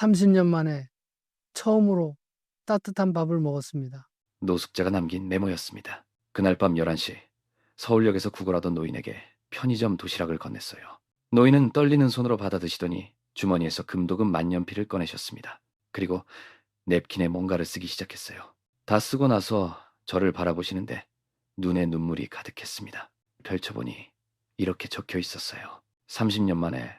30년 만에 처음으로 따뜻한 밥을 먹었습니다. 노숙자가 남긴 메모였습니다. 그날 밤 11시 서울역에서 구걸하던 노인에게 편의점 도시락을 건넸어요. 노인은 떨리는 손으로 받아 드시더니 주머니에서 금도금 만년필을 꺼내셨습니다. 그리고 냅킨에 뭔가를 쓰기 시작했어요. 다 쓰고 나서 저를 바라보시는데 눈에 눈물이 가득했습니다. 펼쳐보니 이렇게 적혀 있었어요. 30년 만에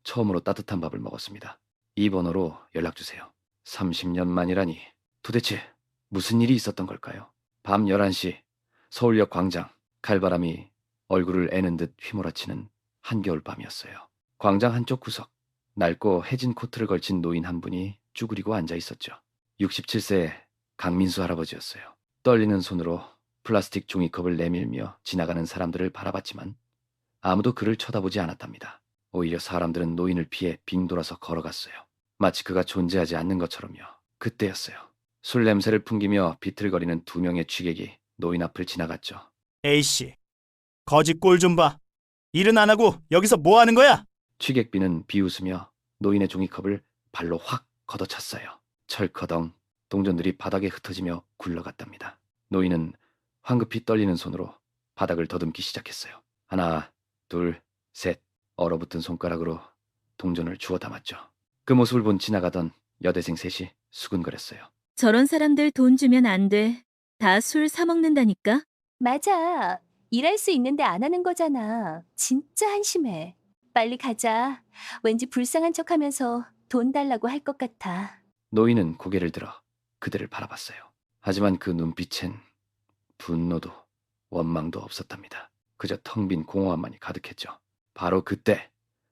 처음으로 따뜻한 밥을 먹었습니다. 이 번호로 연락주세요. 30년 만이라니 도대체 무슨 일이 있었던 걸까요? 밤 11시 서울역 광장, 칼바람이 얼굴을 애는 듯 휘몰아치는 한겨울밤이었어요. 광장 한쪽 구석, 낡고 해진 코트를 걸친 노인 한 분이 쭈그리고 앉아 있었죠. 67세의 강민수 할아버지였어요. 떨리는 손으로 플라스틱 종이컵을 내밀며 지나가는 사람들을 바라봤지만 아무도 그를 쳐다보지 않았답니다. 오히려 사람들은 노인을 피해 빙 돌아서 걸어갔어요. 마치 그가 존재하지 않는 것처럼요. 그때였어요. 술 냄새를 풍기며 비틀거리는 두 명의 취객이 노인 앞을 지나갔죠. A씨, 거지 꼴 좀 봐. 일은 안 하고 여기서 뭐 하는 거야? 취객비는 비웃으며 노인의 종이컵을 발로 확 걷어찼어요. 철커덩 동전들이 바닥에 흩어지며 굴러갔답니다. 노인은 황급히 떨리는 손으로 바닥을 더듬기 시작했어요. 하나, 둘, 셋 얼어붙은 손가락으로 동전을 주워 담았죠. 그 모습을 본 지나가던 여대생 셋이 수근거렸어요. 저런 사람들 돈 주면 안 돼. 다 술 사 먹는다니까. 맞아. 일할 수 있는데 안 하는 거잖아. 진짜 한심해. 빨리 가자. 왠지 불쌍한 척하면서 돈 달라고 할 것 같아. 노인은 고개를 들어 그들을 바라봤어요. 하지만 그 눈빛엔 분노도 원망도 없었답니다. 그저 텅 빈 공허함만이 가득했죠. 바로 그때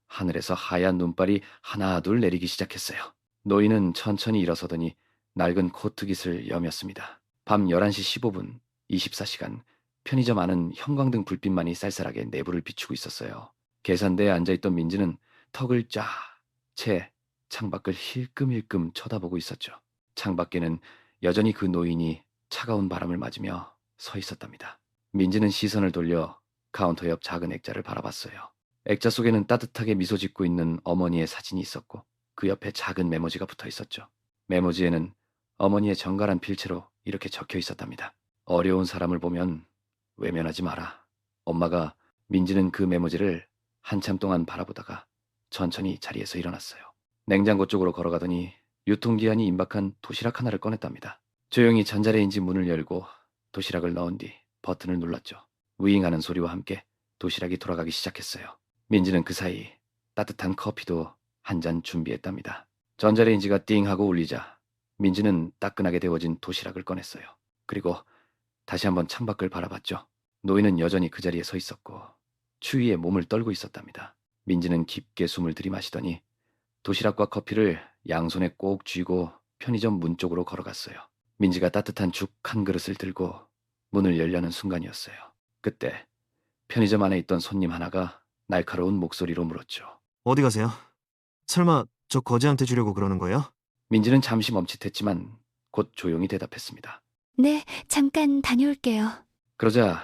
하늘에서 하얀 눈발이 하나 둘 내리기 시작했어요. 노인은 천천히 일어서더니 낡은 코트깃을 여몄습니다. 밤 11시 15분 24시간 편의점 안은 형광등 불빛만이 쌀쌀하게 내부를 비추고 있었어요. 계산대에 앉아있던 민지는 턱을 쫙 채 창밖을 힐끔힐끔 쳐다보고 있었죠. 창밖에는 여전히 그 노인이 차가운 바람을 맞으며 서 있었답니다. 민지는 시선을 돌려 카운터 옆 작은 액자를 바라봤어요. 액자 속에는 따뜻하게 미소 짓고 있는 어머니의 사진이 있었고 그 옆에 작은 메모지가 붙어 있었죠. 메모지에는 어머니의 정갈한 필체로 이렇게 적혀 있었답니다. 어려운 사람을 보면 외면하지 마라. 엄마가 민지는 그 메모지를 한참 동안 바라보다가 천천히 자리에서 일어났어요. 냉장고 쪽으로 걸어가더니 유통기한이 임박한 도시락 하나를 꺼냈답니다. 조용히 전자레인지 문을 열고 도시락을 넣은 뒤 버튼을 눌렀죠. 위잉하는 소리와 함께 도시락이 돌아가기 시작했어요. 민지는 그 사이 따뜻한 커피도 한 잔 준비했답니다. 전자레인지가 띵 하고 울리자 민지는 따끈하게 데워진 도시락을 꺼냈어요. 그리고 다시 한번 창밖을 바라봤죠. 노인은 여전히 그 자리에 서 있었고 추위에 몸을 떨고 있었답니다. 민지는 깊게 숨을 들이마시더니 도시락과 커피를 양손에 꼭 쥐고 편의점 문 쪽으로 걸어갔어요. 민지가 따뜻한 죽 한 그릇을 들고 문을 열려는 순간이었어요. 그때 편의점 안에 있던 손님 하나가 날카로운 목소리로 물었죠. 어디 가세요? 설마 저 거지한테 주려고 그러는 거예요? 민지는 잠시 멈칫했지만 곧 조용히 대답했습니다. 네, 잠깐 다녀올게요. 그러자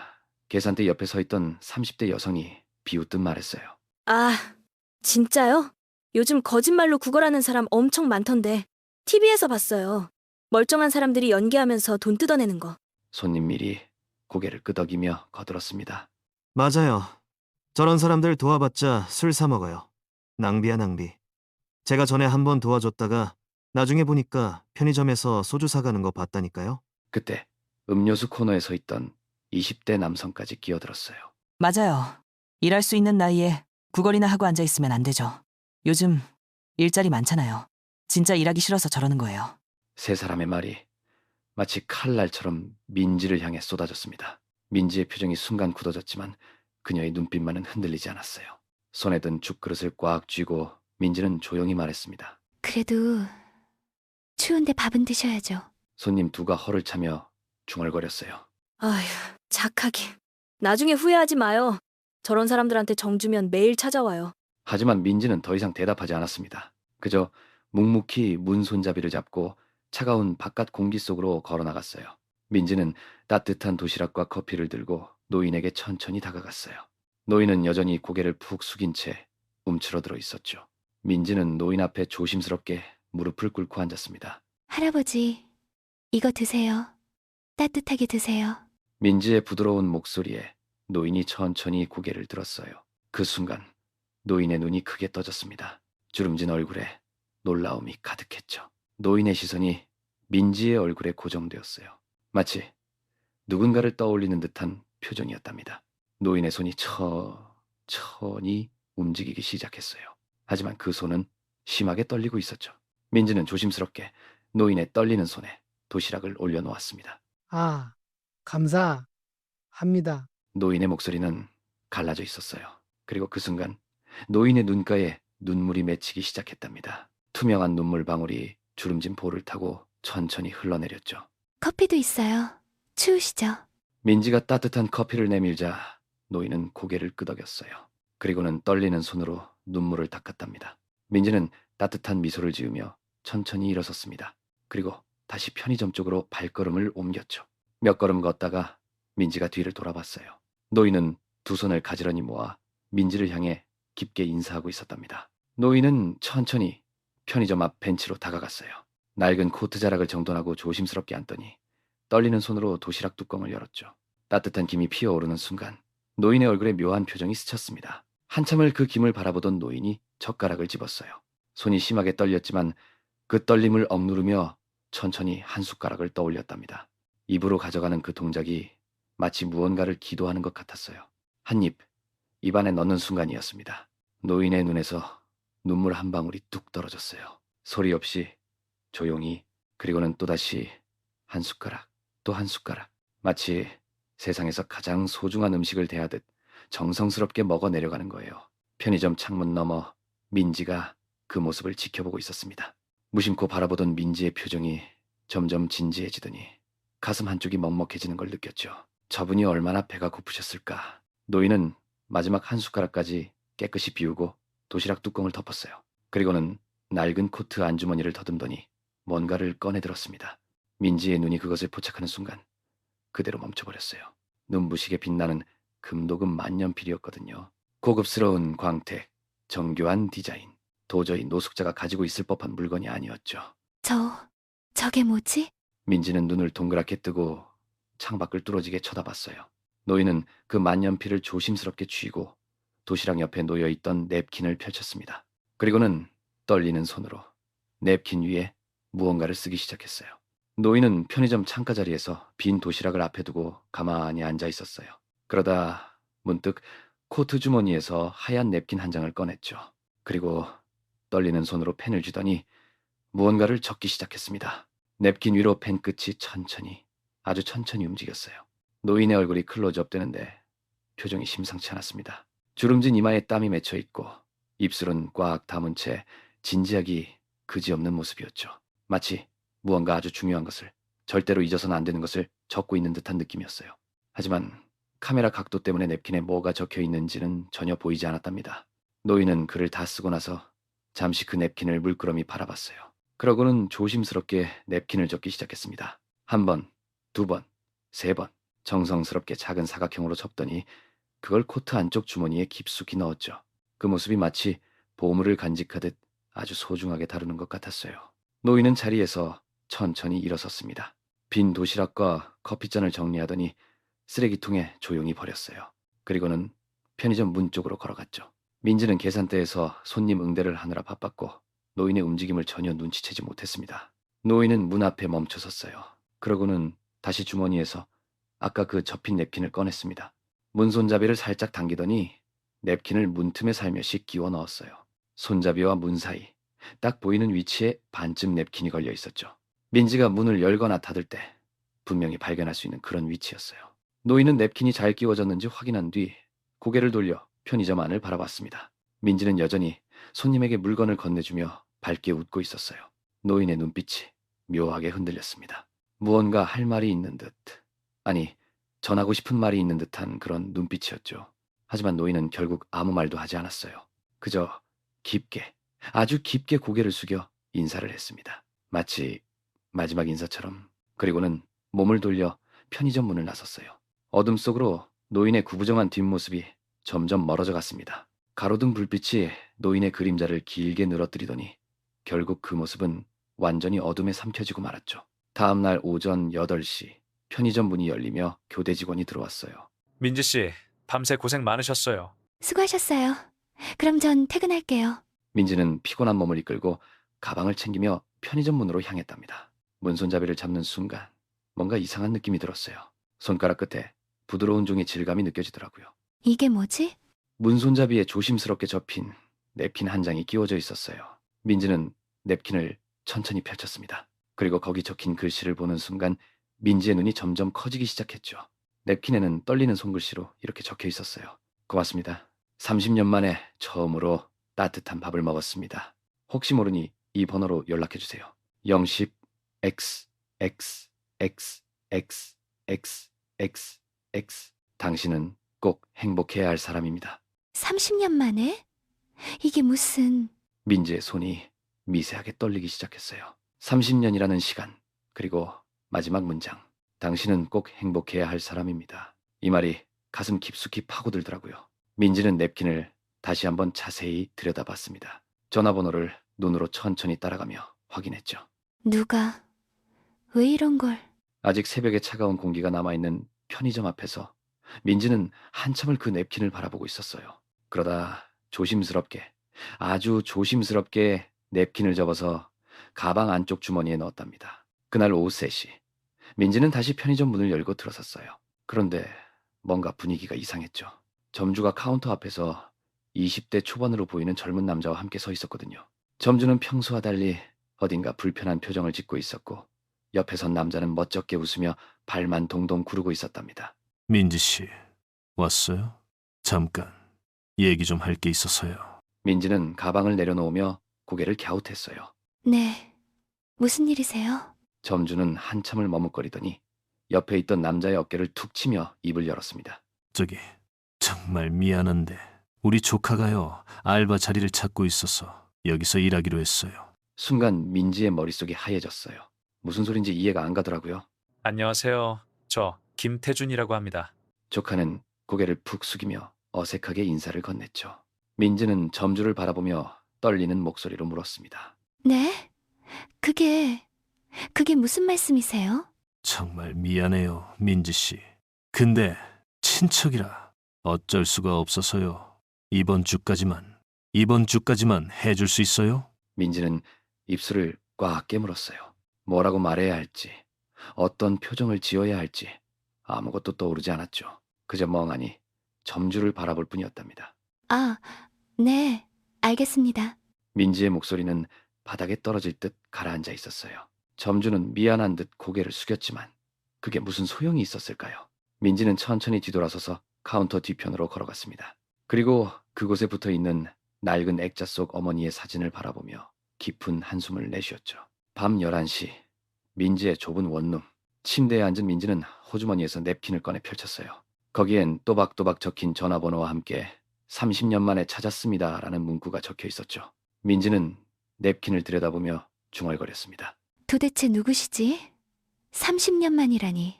계산대 옆에 서 있던 30대 여성이 비웃듯 말했어요. 아, 진짜요? 요즘 거짓말로 구걸하는 사람 엄청 많던데 TV에서 봤어요. 멀쩡한 사람들이 연기하면서 돈 뜯어내는 거. 손님 미리 고개를 끄덕이며 거들었습니다. 맞아요. 저런 사람들 도와봤자 술 사 먹어요. 낭비야 낭비. 제가 전에 한번 도와줬다가 나중에 보니까 편의점에서 소주 사가는 거 봤다니까요. 그때 음료수 코너에 서 있던 20대 남성까지 끼어들었어요. 맞아요. 일할 수 있는 나이에 구걸이나 하고 앉아있으면 안 되죠. 요즘 일자리 많잖아요. 진짜 일하기 싫어서 저러는 거예요. 세 사람의 말이 마치 칼날처럼 민지를 향해 쏟아졌습니다. 민지의 표정이 순간 굳어졌지만 그녀의 눈빛만은 흔들리지 않았어요. 손에 든 죽그릇을 꽉 쥐고 민지는 조용히 말했습니다. 그래도 추운데 밥은 드셔야죠. 손님 두가 허를 차며 중얼거렸어요. 아휴, 착하게. 나중에 후회하지 마요. 저런 사람들한테 정 주면 매일 찾아와요. 하지만 민지는 더 이상 대답하지 않았습니다. 그저 묵묵히 문 손잡이를 잡고 차가운 바깥 공기 속으로 걸어나갔어요. 민지는 따뜻한 도시락과 커피를 들고 노인에게 천천히 다가갔어요. 노인은 여전히 고개를 푹 숙인 채 움츠러들어 있었죠. 민지는 노인 앞에 조심스럽게 무릎을 꿇고 앉았습니다. 할아버지, 이거 드세요. 따뜻하게 드세요. 민지의 부드러운 목소리에 노인이 천천히 고개를 들었어요. 그 순간 노인의 눈이 크게 떠졌습니다. 주름진 얼굴에 놀라움이 가득했죠. 노인의 시선이 민지의 얼굴에 고정되었어요. 마치 누군가를 떠올리는 듯한 표정이었답니다. 노인의 손이 천천히 움직이기 시작했어요. 하지만 그 손은 심하게 떨리고 있었죠. 민지는 조심스럽게 노인의 떨리는 손에 도시락을 올려놓았습니다. 아, 감사합니다. 노인의 목소리는 갈라져 있었어요. 그리고 그 순간 노인의 눈가에 눈물이 맺히기 시작했답니다. 투명한 눈물 방울이 주름진 볼을 타고 천천히 흘러내렸죠. 커피도 있어요. 추우시죠? 민지가 따뜻한 커피를 내밀자 노인은 고개를 끄덕였어요. 그리고는 떨리는 손으로 눈물을 닦았답니다. 민지는 따뜻한 미소를 지으며 천천히 일어섰습니다. 그리고 다시 편의점 쪽으로 발걸음을 옮겼죠. 몇 걸음 걷다가 민지가 뒤를 돌아봤어요. 노인은 두 손을 가지런히 모아 민지를 향해 깊게 인사하고 있었답니다. 노인은 천천히 편의점 앞 벤치로 다가갔어요. 낡은 코트 자락을 정돈하고 조심스럽게 앉더니 떨리는 손으로 도시락 뚜껑을 열었죠. 따뜻한 김이 피어오르는 순간 노인의 얼굴에 묘한 표정이 스쳤습니다. 한참을 그 김을 바라보던 노인이 젓가락을 집었어요. 손이 심하게 떨렸지만 그 떨림을 억누르며 천천히 한 숟가락을 떠올렸답니다. 입으로 가져가는 그 동작이 마치 무언가를 기도하는 것 같았어요. 한 입, 입안에 넣는 순간이었습니다. 노인의 눈에서 눈물 한 방울이 뚝 떨어졌어요. 소리 없이 조용히, 그리고는 또다시 한 숟가락, 또 한 숟가락. 마치 세상에서 가장 소중한 음식을 대하듯 정성스럽게 먹어 내려가는 거예요. 편의점 창문 너머 민지가 그 모습을 지켜보고 있었습니다. 무심코 바라보던 민지의 표정이 점점 진지해지더니 가슴 한쪽이 먹먹해지는 걸 느꼈죠. 저분이 얼마나 배가 고프셨을까. 노인은 마지막 한 숟가락까지 깨끗이 비우고 도시락 뚜껑을 덮었어요. 그리고는 낡은 코트 안주머니를 더듬더니 뭔가를 꺼내들었습니다. 민지의 눈이 그것을 포착하는 순간 그대로 멈춰버렸어요. 눈부시게 빛나는 금도금 만년필이었거든요. 고급스러운 광택, 정교한 디자인. 도저히 노숙자가 가지고 있을 법한 물건이 아니었죠. 저게 뭐지? 민지는 눈을 동그랗게 뜨고 창밖을 뚫어지게 쳐다봤어요. 노인은 그 만년필을 조심스럽게 쥐고 도시락 옆에 놓여있던 냅킨을 펼쳤습니다. 그리고는 떨리는 손으로 냅킨 위에 무언가를 쓰기 시작했어요. 노인은 편의점 창가 자리에서 빈 도시락을 앞에 두고 가만히 앉아 있었어요. 그러다 문득 코트 주머니에서 하얀 냅킨 한 장을 꺼냈죠. 그리고 떨리는 손으로 펜을 쥐더니 무언가를 적기 시작했습니다. 냅킨 위로 펜 끝이 천천히, 아주 천천히 움직였어요. 노인의 얼굴이 클로즈업 되는데 표정이 심상치 않았습니다. 주름진 이마에 땀이 맺혀 있고 입술은 꽉 다문 채 진지하기 그지없는 모습이었죠. 마치 무언가 아주 중요한 것을, 절대로 잊어서는 안 되는 것을 적고 있는 듯한 느낌이었어요. 하지만 카메라 각도 때문에 냅킨에 뭐가 적혀 있는지는 전혀 보이지 않았답니다. 노인은 글을 다 쓰고 나서 잠시 그 냅킨을 물끄러미 바라봤어요. 그러고는 조심스럽게 냅킨을 적기 시작했습니다. 한 번, 두 번, 세 번 정성스럽게 작은 사각형으로 접더니 그걸 코트 안쪽 주머니에 깊숙이 넣었죠. 그 모습이 마치 보물을 간직하듯 아주 소중하게 다루는 것 같았어요. 노인은 자리에서 천천히 일어섰습니다. 빈 도시락과 커피잔을 정리하더니 쓰레기통에 조용히 버렸어요. 그리고는 편의점 문 쪽으로 걸어갔죠. 민지는 계산대에서 손님 응대를 하느라 바빴고 노인의 움직임을 전혀 눈치채지 못했습니다. 노인은 문 앞에 멈춰 섰어요. 그러고는 다시 주머니에서 아까 그 접힌 냅킨을 꺼냈습니다. 문 손잡이를 살짝 당기더니 냅킨을 문틈에 살며시 끼워 넣었어요. 손잡이와 문 사이, 딱 보이는 위치에 반쯤 냅킨이 걸려 있었죠. 민지가 문을 열거나 닫을 때 분명히 발견할 수 있는 그런 위치였어요. 노인은 냅킨이 잘 끼워졌는지 확인한 뒤 고개를 돌려 편의점 안을 바라봤습니다. 민지는 여전히 손님에게 물건을 건네주며 밝게 웃고 있었어요. 노인의 눈빛이 묘하게 흔들렸습니다. 무언가 할 말이 있는 듯, 아니 전하고 싶은 말이 있는 듯한 그런 눈빛이었죠. 하지만 노인은 결국 아무 말도 하지 않았어요. 그저 깊게, 아주 깊게 고개를 숙여 인사를 했습니다. 마치 마지막 인사처럼. 그리고는 몸을 돌려 편의점 문을 나섰어요. 어둠 속으로 노인의 구부정한 뒷모습이 점점 멀어져 갔습니다. 가로등 불빛이 노인의 그림자를 길게 늘어뜨리더니 결국 그 모습은 완전히 어둠에 삼켜지고 말았죠. 다음 날 오전 8시 편의점 문이 열리며 교대 직원이 들어왔어요. 민지 씨, 밤새 고생 많으셨어요. 수고하셨어요. 그럼 전 퇴근할게요. 민지는 피곤한 몸을 이끌고 가방을 챙기며 편의점 문으로 향했답니다. 문손잡이를 잡는 순간 뭔가 이상한 느낌이 들었어요. 손가락 끝에 부드러운 종이 질감이 느껴지더라고요. 이게 뭐지? 문손잡이에 조심스럽게 접힌 냅킨 한 장이 끼워져 있었어요. 민지는 냅킨을 천천히 펼쳤습니다. 그리고 거기 적힌 글씨를 보는 순간 민지의 눈이 점점 커지기 시작했죠. 냅킨에는 떨리는 손글씨로 이렇게 적혀 있었어요. 고맙습니다. 30년 만에 처음으로 따뜻한 밥을 먹었습니다. 혹시 모르니 이 번호로 연락해 주세요. 010 X X X X X X X 당신은 꼭 행복해야 할 사람입니다. 30년 만에? 이게 무슨... 민지의 손이 미세하게 떨리기 시작했어요. 30년이라는 시간, 그리고 마지막 문장. 당신은 꼭 행복해야 할 사람입니다. 이 말이 가슴 깊숙이 파고들더라고요. 민지는 냅킨을 다시 한번 자세히 들여다봤습니다. 전화번호를 눈으로 천천히 따라가며 확인했죠. 누가... 왜 이런 걸... 아직 새벽에 차가운 공기가 남아있는 편의점 앞에서 민지는 한참을 그 냅킨을 바라보고 있었어요. 그러다 조심스럽게, 아주 조심스럽게 냅킨을 접어서 가방 안쪽 주머니에 넣었답니다. 그날 오후 3시, 민지는 다시 편의점 문을 열고 들어섰어요. 그런데 뭔가 분위기가 이상했죠. 점주가 카운터 앞에서 20대 초반으로 보이는 젊은 남자와 함께 서 있었거든요. 점주는 평소와 달리 어딘가 불편한 표정을 짓고 있었고 옆에 선 남자는 멋쩍게 웃으며 발만 동동 구르고 있었답니다. 민지 씨, 왔어요? 잠깐, 얘기 좀 할 게 있어서요. 민지는 가방을 내려놓으며 고개를 갸웃했어요. 네... 무슨 일이세요? 점주는 한참을 머뭇거리더니 옆에 있던 남자의 어깨를 툭 치며 입을 열었습니다. 저기, 정말 미안한데 우리 조카가요, 알바 자리를 찾고 있어서 여기서 일하기로 했어요. 순간 민지의 머릿속이 하얘졌어요. 무슨 소린지 이해가 안 가더라고요. 안녕하세요. 저 김태준이라고 합니다. 조카는 고개를 푹 숙이며 어색하게 인사를 건넸죠. 민지는 점주를 바라보며 떨리는 목소리로 물었습니다. 네? 그게 무슨 말씀이세요? 정말 미안해요, 민지 씨. 근데 친척이라 어쩔 수가 없어서요. 이번 주까지만 해줄 수 있어요? 민지는 입술을 꽉 깨물었어요. 뭐라고 말해야 할지, 어떤 표정을 지어야 할지 아무것도 떠오르지 않았죠. 그저 멍하니 점주를 바라볼 뿐이었답니다. 아, 네, 알겠습니다. 민지의 목소리는 바닥에 떨어질 듯 가라앉아 있었어요. 점주는 미안한 듯 고개를 숙였지만 그게 무슨 소용이 있었을까요? 민지는 천천히 뒤돌아서서 카운터 뒤편으로 걸어갔습니다. 그리고 그곳에 붙어있는 낡은 액자 속 어머니의 사진을 바라보며 깊은 한숨을 내쉬었죠. 밤 11시, 민지의 좁은 원룸. 침대에 앉은 민지는 호주머니에서 냅킨을 꺼내 펼쳤어요. 거기엔 또박또박 적힌 전화번호와 함께 30년 만에 찾았습니다 라는 문구가 적혀 있었죠. 민지는 냅킨을 들여다보며 중얼거렸습니다. 도대체 누구시지? 30년 만이라니.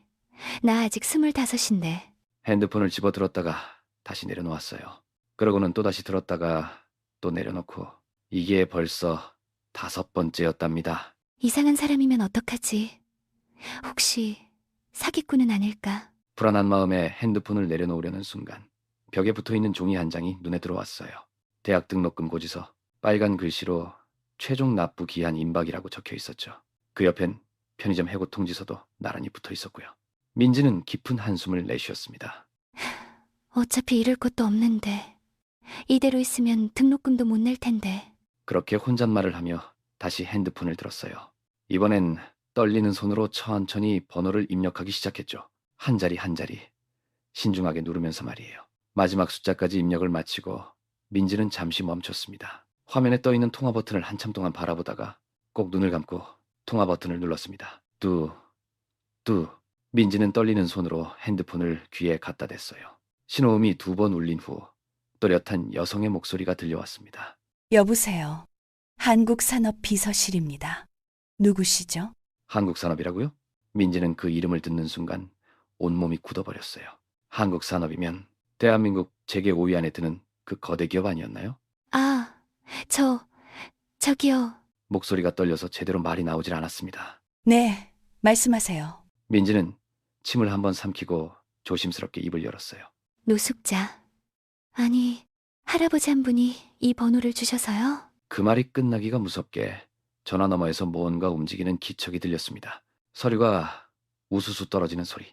나 아직 25인데. 핸드폰을 집어들었다가 다시 내려놓았어요. 그러고는 또다시 들었다가 또 내려놓고 이게 벌써 5번째였답니다. 이상한 사람이면 어떡하지? 혹시 사기꾼은 아닐까? 불안한 마음에 핸드폰을 내려놓으려는 순간 벽에 붙어있는 종이 한 장이 눈에 들어왔어요. 대학 등록금 고지서, 빨간 글씨로 최종 납부 기한 임박이라고 적혀 있었죠. 그 옆엔 편의점 해고 통지서도 나란히 붙어 있었고요. 민지는 깊은 한숨을 내쉬었습니다. 어차피 잃을 것도 없는데. 이대로 있으면 등록금도 못 낼 텐데. 그렇게 혼잣말을 하며 다시 핸드폰을 들었어요. 이번엔 떨리는 손으로 천천히 번호를 입력하기 시작했죠. 한 자리 한 자리 신중하게 누르면서 말이에요. 마지막 숫자까지 입력을 마치고 민지는 잠시 멈췄습니다. 화면에 떠있는 통화 버튼을 한참 동안 바라보다가 꼭 눈을 감고 통화 버튼을 눌렀습니다. 뚜. 민지는 떨리는 손으로 핸드폰을 귀에 갖다 댔어요. 신호음이 2번 울린 후 또렷한 여성의 목소리가 들려왔습니다. 여보세요. 한국산업비서실입니다. 누구시죠? 한국산업이라고요? 민지는 그 이름을 듣는 순간 온몸이 굳어버렸어요. 한국산업이면 대한민국 재계 5위 안에 드는 그 거대 기업 아니었나요? 아, 저기요. 목소리가 떨려서 제대로 말이 나오질 않았습니다. 네, 말씀하세요. 민지는 침을 한번 삼키고 조심스럽게 입을 열었어요. 노숙자. 아니, 할아버지 한 분이 이 번호를 주셔서요? 그 말이 끝나기가 무섭게 전화 너머에서 뭔가 움직이는 기척이 들렸습니다. 서류가 우수수 떨어지는 소리,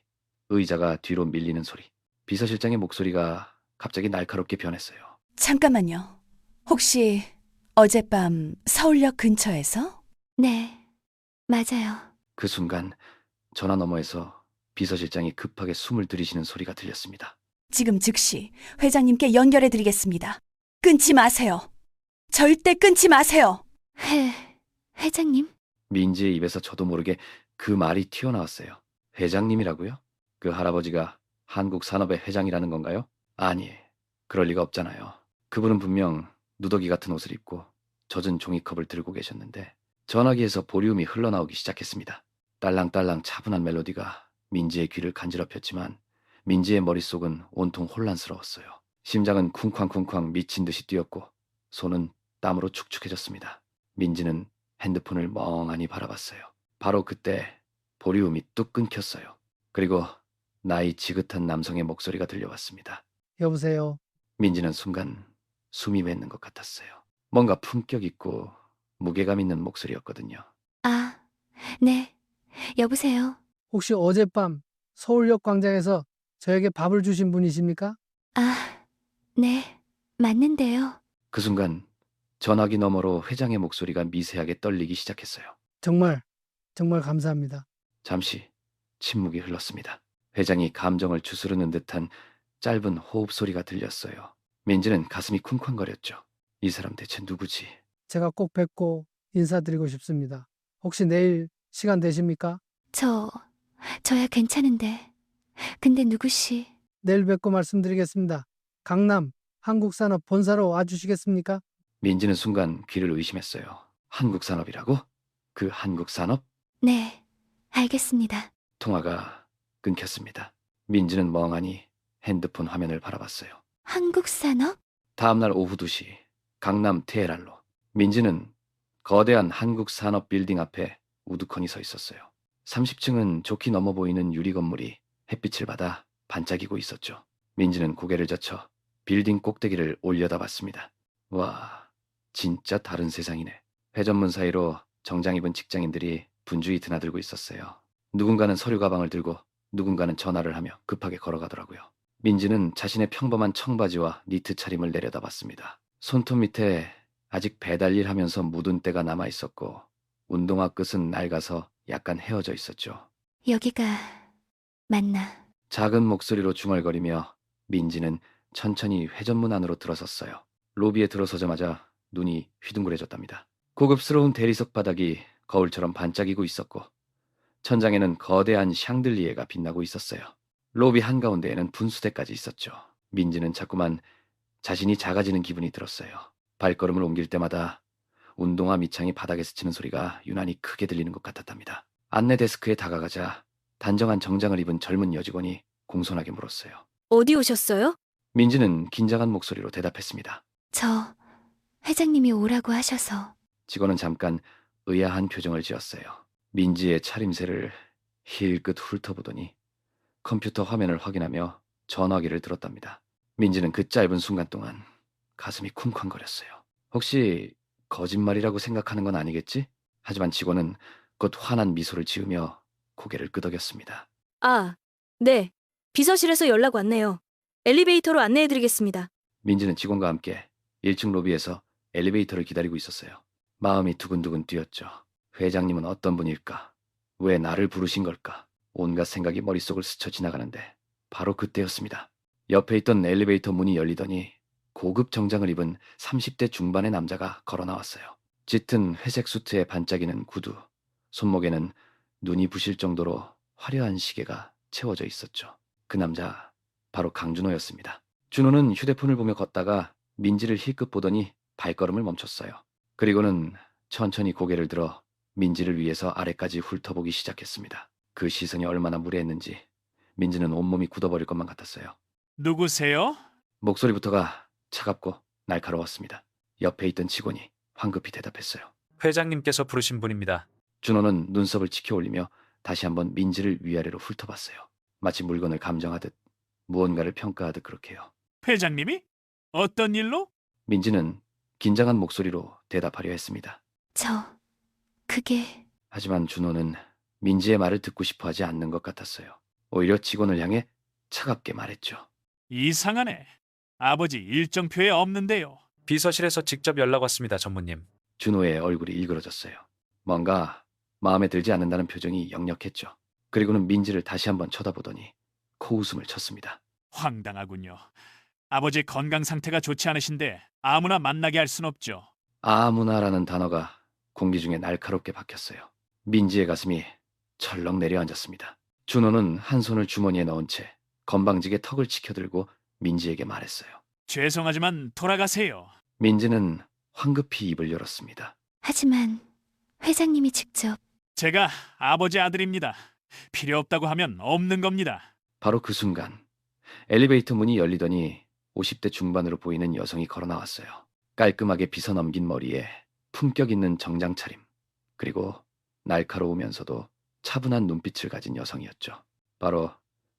의자가 뒤로 밀리는 소리, 비서실장의 목소리가 갑자기 날카롭게 변했어요. 잠깐만요. 혹시 어젯밤 서울역 근처에서? 네, 맞아요. 그 순간 전화 너머에서 비서실장이 급하게 숨을 들이쉬는 소리가 들렸습니다. 지금 즉시 회장님께 연결해 드리겠습니다. 끊지 마세요. 절대 끊지 마세요. 회장님? 민지의 입에서 저도 모르게 그 말이 튀어나왔어요. 회장님이라고요? 그 할아버지가 한국 산업의 회장이라는 건가요? 아니, 그럴 리가 없잖아요. 그분은 분명 누더기 같은 옷을 입고 젖은 종이컵을 들고 계셨는데 전화기에서 보리움이 흘러나오기 시작했습니다. 딸랑딸랑 차분한 멜로디가 민지의 귀를 간지럽혔지만 민지의 머릿속은 온통 혼란스러웠어요. 심장은 쿵쾅쿵쾅 미친 듯이 뛰었고 손은 땀으로 축축해졌습니다. 민지는 핸드폰을 멍하니 바라봤어요. 바로 그때 보리움이 뚝 끊겼어요. 그리고 나이 지긋한 남성의 목소리가 들려왔습니다. 여보세요. 민지는 순간 숨이 맺는 것 같았어요. 뭔가 품격 있고 무게감 있는 목소리였거든요. 아, 네. 여보세요. 혹시 어젯밤 서울역 광장에서 저에게 밥을 주신 분이십니까? 아, 네. 맞는데요. 그 순간 전화기 너머로 회장의 목소리가 미세하게 떨리기 시작했어요. 정말 감사합니다. 잠시 침묵이 흘렀습니다. 회장이 감정을 추스르는 듯한 짧은 호흡 소리가 들렸어요. 민지는 가슴이 쿵쾅거렸죠. 이 사람 대체 누구지? 제가 꼭 뵙고 인사드리고 싶습니다. 혹시 내일 시간 되십니까? 저야 괜찮은데. 근데 누구시? 내일 뵙고 말씀드리겠습니다. 강남 한국산업 본사로 와주시겠습니까? 민지는 순간 귀를 의심했어요. 한국산업이라고? 그 한국산업? 네, 알겠습니다. 통화가 끊겼습니다. 민지는 멍하니 핸드폰 화면을 바라봤어요. 한국산업? 다음날 오후 2시 강남 테헤란로 민지는 거대한 한국산업 빌딩 앞에 우두커니 서 있었어요. 30층은 좋게 넘어 보이는 유리 건물이 햇빛을 받아 반짝이고 있었죠. 민지는 고개를 젖혀 빌딩 꼭대기를 올려다봤습니다. 와, 진짜 다른 세상이네. 회전문 사이로 정장 입은 직장인들이 분주히 드나들고 있었어요. 누군가는 서류 가방을 들고 누군가는 전화를 하며 급하게 걸어가더라고요. 민지는 자신의 평범한 청바지와 니트 차림을 내려다봤습니다. 손톱 밑에 아직 배달일 하면서 묻은 때가 남아 있었고 운동화 끝은 낡아서 약간 헤어져 있었죠. 여기가 맞나? 작은 목소리로 중얼거리며 민지는 천천히 회전문 안으로 들어섰어요. 로비에 들어서자마자 눈이 휘둥그레졌답니다. 고급스러운 대리석 바닥이 거울처럼 반짝이고 있었고 천장에는 거대한 샹들리에가 빛나고 있었어요. 로비 한가운데에는 분수대까지 있었죠. 민지는 자꾸만 자신이 작아지는 기분이 들었어요. 발걸음을 옮길 때마다 운동화 밑창이 바닥에 스치는 소리가 유난히 크게 들리는 것 같았답니다. 안내 데스크에 다가가자 단정한 정장을 입은 젊은 여직원이 공손하게 물었어요. 어디 오셨어요? 민지는 긴장한 목소리로 대답했습니다. 저 회장님이 오라고 하셔서. 직원은 잠깐 의아한 표정을 지었어요. 민지의 차림새를 힐끗 훑어보더니 컴퓨터 화면을 확인하며 전화기를 들었답니다. 민지는 그 짧은 순간 동안 가슴이 쿵쾅거렸어요. 혹시 거짓말이라고 생각하는 건 아니겠지? 하지만 직원은 곧 환한 미소를 지으며 고개를 끄덕였습니다. 아, 네. 비서실에서 연락 왔네요. 엘리베이터로 안내해드리겠습니다. 민지는 직원과 함께 1층 로비에서 엘리베이터를 기다리고 있었어요. 마음이 두근두근 뛰었죠. 회장님은 어떤 분일까? 왜 나를 부르신 걸까? 온갖 생각이 머릿속을 스쳐 지나가는데 바로 그때였습니다. 옆에 있던 엘리베이터 문이 열리더니 고급 정장을 입은 30대 중반의 남자가 걸어 나왔어요. 짙은 회색 수트에 반짝이는 구두, 손목에는 눈이 부실 정도로 화려한 시계가 채워져 있었죠. 그 남자 바로 강준호였습니다. 준호는 휴대폰을 보며 걷다가 민지를 힐끗 보더니 발걸음을 멈췄어요. 그리고는 천천히 고개를 들어 민지를 위해서 아래까지 훑어보기 시작했습니다. 그 시선이 얼마나 무례했는지 민지는 온몸이 굳어버릴 것만 같았어요. 누구세요? 목소리부터가 차갑고 날카로웠습니다. 옆에 있던 직원이 황급히 대답했어요. 회장님께서 부르신 분입니다. 준호는 눈썹을 치켜 올리며 다시 한번 민지를 위아래로 훑어봤어요. 마치 물건을 감정하듯 무언가를 평가하듯 그렇게요. 회장님이? 어떤 일로? 민지는 긴장한 목소리로 대답하려 했습니다. 그게 하지만 준호는 민지의 말을 듣고 싶어 하지 않는 것 같았어요. 오히려 직원을 향해 차갑게 말했죠. 이상하네. 아버지 일정표에 없는데요. 비서실에서 직접 연락 왔습니다, 전무님. 준호의 얼굴이 일그러졌어요. 뭔가 마음에 들지 않는다는 표정이 역력했죠. 그리고는 민지를 다시 한번 쳐다보더니 코웃음을 쳤습니다. 황당하군요. 아버지 건강 상태가 좋지 않으신데 아무나 만나게 할 순 없죠. 아무나라는 단어가 공기 중에 날카롭게 박혔어요. 민지의 가슴이 철렁 내려앉았습니다. 준호는 한 손을 주머니에 넣은 채 건방지게 턱을 치켜들고 민지에게 말했어요. 죄송하지만 돌아가세요. 민지는 황급히 입을 열었습니다. 하지만 회장님이 직접 제가 아버지 아들입니다. 필요 없다고 하면 없는 겁니다. 바로 그 순간 엘리베이터 문이 열리더니 50대 중반으로 보이는 여성이 걸어 나왔어요. 깔끔하게 빗어 넘긴 머리에 품격 있는 정장 차림, 그리고 날카로우면서도 차분한 눈빛을 가진 여성이었죠. 바로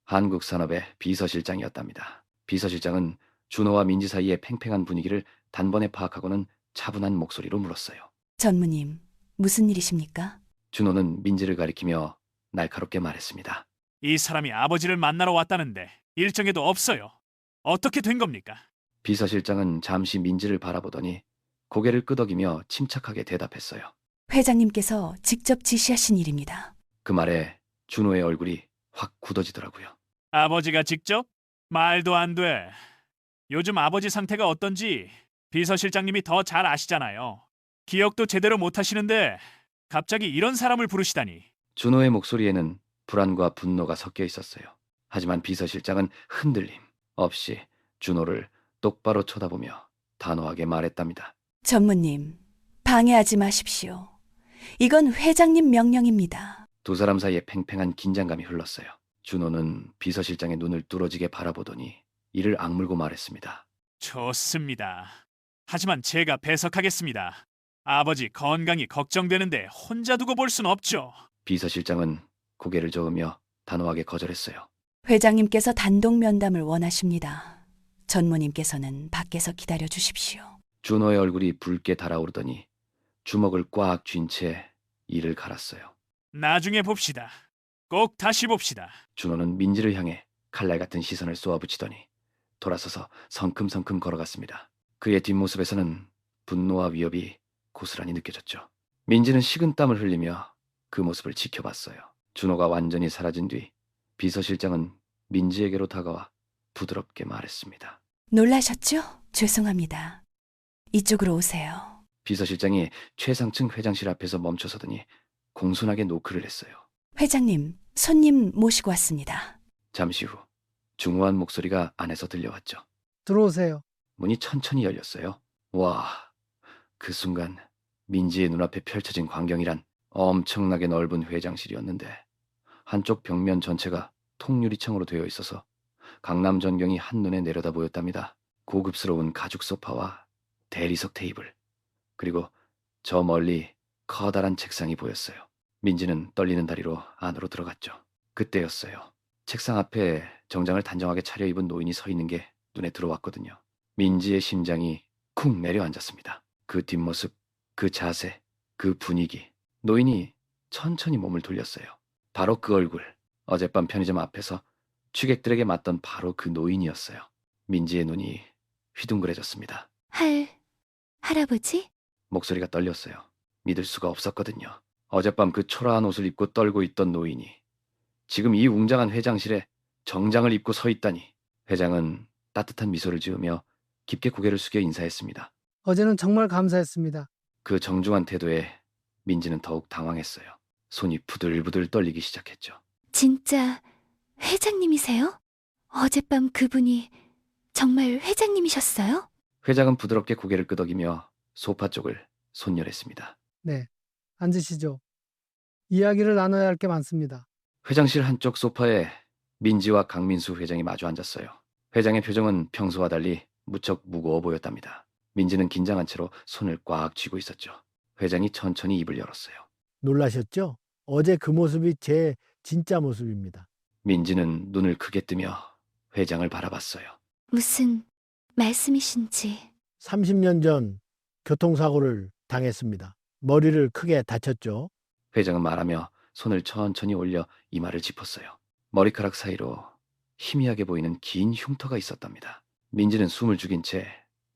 한국산업의 비서실장이었답니다. 비서실장은 준호와 민지 사이의 팽팽한 분위기를 단번에 파악하고는 차분한 목소리로 물었어요. 전무님, 무슨 일이십니까? 준호는 민지를 가리키며 날카롭게 말했습니다. 이 사람이 아버지를 만나러 왔다는데 일정에도 없어요. 어떻게 된 겁니까? 비서실장은 잠시 민지를 바라보더니 고개를 끄덕이며 침착하게 대답했어요. 회장님께서 직접 지시하신 일입니다. 그 말에 준호의 얼굴이 확 굳어지더라고요. 아버지가 직접? 말도 안 돼. 요즘 아버지 상태가 어떤지 비서실장님이 더 잘 아시잖아요. 기억도 제대로 못 하시는데 갑자기 이런 사람을 부르시다니. 준호의 목소리에는 불안과 분노가 섞여 있었어요. 하지만 비서실장은 흔들림 없이 준호를 똑바로 쳐다보며 단호하게 말했답니다. 전무님, 방해하지 마십시오. 이건 회장님 명령입니다. 두 사람 사이에 팽팽한 긴장감이 흘렀어요. 준호는 비서실장의 눈을 뚫어지게 바라보더니 이를 악물고 말했습니다. 좋습니다. 하지만 제가 배석하겠습니다. 아버지 건강이 걱정되는데 혼자 두고 볼 순 없죠. 비서실장은 고개를 저으며 단호하게 거절했어요. 회장님께서 단독 면담을 원하십니다. 전무님께서는 밖에서 기다려 주십시오. 준호의 얼굴이 붉게 달아오르더니 주먹을 꽉 쥔 채 이를 갈았어요. 나중에 봅시다. 꼭 다시 봅시다. 준호는 민지를 향해 칼날 같은 시선을 쏘아붙이더니 돌아서서 성큼성큼 걸어갔습니다. 그의 뒷모습에서는 분노와 위협이 고스란히 느껴졌죠. 민지는 식은땀을 흘리며 그 모습을 지켜봤어요. 준호가 완전히 사라진 뒤 비서실장은 민지에게로 다가와 부드럽게 말했습니다. 놀라셨죠? 죄송합니다. 이쪽으로 오세요. 비서실장이 최상층 회장실 앞에서 멈춰서더니 공손하게 노크를 했어요. 회장님, 손님 모시고 왔습니다. 잠시 후 중후한 목소리가 안에서 들려왔죠. 들어오세요. 문이 천천히 열렸어요. 와, 그 순간 민지의 눈앞에 펼쳐진 광경이란 엄청나게 넓은 회장실이었는데 한쪽 벽면 전체가 통유리창으로 되어 있어서 강남 전경이 한눈에 내려다 보였답니다. 고급스러운 가죽 소파와 대리석 테이블, 그리고 저 멀리 커다란 책상이 보였어요. 민지는 떨리는 다리로 안으로 들어갔죠. 그때였어요. 책상 앞에 정장을 단정하게 차려입은 노인이 서 있는 게 눈에 들어왔거든요. 민지의 심장이 쿵 내려앉았습니다. 그 뒷모습, 그 자세, 그 분위기. 노인이 천천히 몸을 돌렸어요. 바로 그 얼굴, 어젯밤 편의점 앞에서 취객들에게 맞던 바로 그 노인이었어요. 민지의 눈이 휘둥그레졌습니다. 할아버지? 목소리가 떨렸어요. 믿을 수가 없었거든요. 어젯밤 그 초라한 옷을 입고 떨고 있던 노인이 지금 이 웅장한 회장실에 정장을 입고 서 있다니. 회장은 따뜻한 미소를 지으며 깊게 고개를 숙여 인사했습니다. 어제는 정말 감사했습니다. 그 정중한 태도에 민지는 더욱 당황했어요. 손이 부들부들 떨리기 시작했죠. 진짜 회장님이세요? 어젯밤 그분이 정말 회장님이셨어요? 회장은 부드럽게 고개를 끄덕이며 소파 쪽을 손녀했습니다. 네, 앉으시죠. 이야기를 나눠야 할 게 많습니다. 회장실 한쪽 소파에 민지와 강민수 회장이 마주 앉았어요. 회장의 표정은 평소와 달리 무척 무거워 보였답니다. 민지는 긴장한 채로 손을 꽉 쥐고 있었죠. 회장이 천천히 입을 열었어요. 놀라셨죠? 어제 그 모습이 제 진짜 모습입니다. 민지는 눈을 크게 뜨며 회장을 바라봤어요. 무슨 말씀이신지. 30년 전 교통사고를 당했습니다. 머리를 크게 다쳤죠. 회장은 말하며 손을 천천히 올려 이마를 짚었어요. 머리카락 사이로 희미하게 보이는 긴 흉터가 있었답니다. 민지는 숨을 죽인 채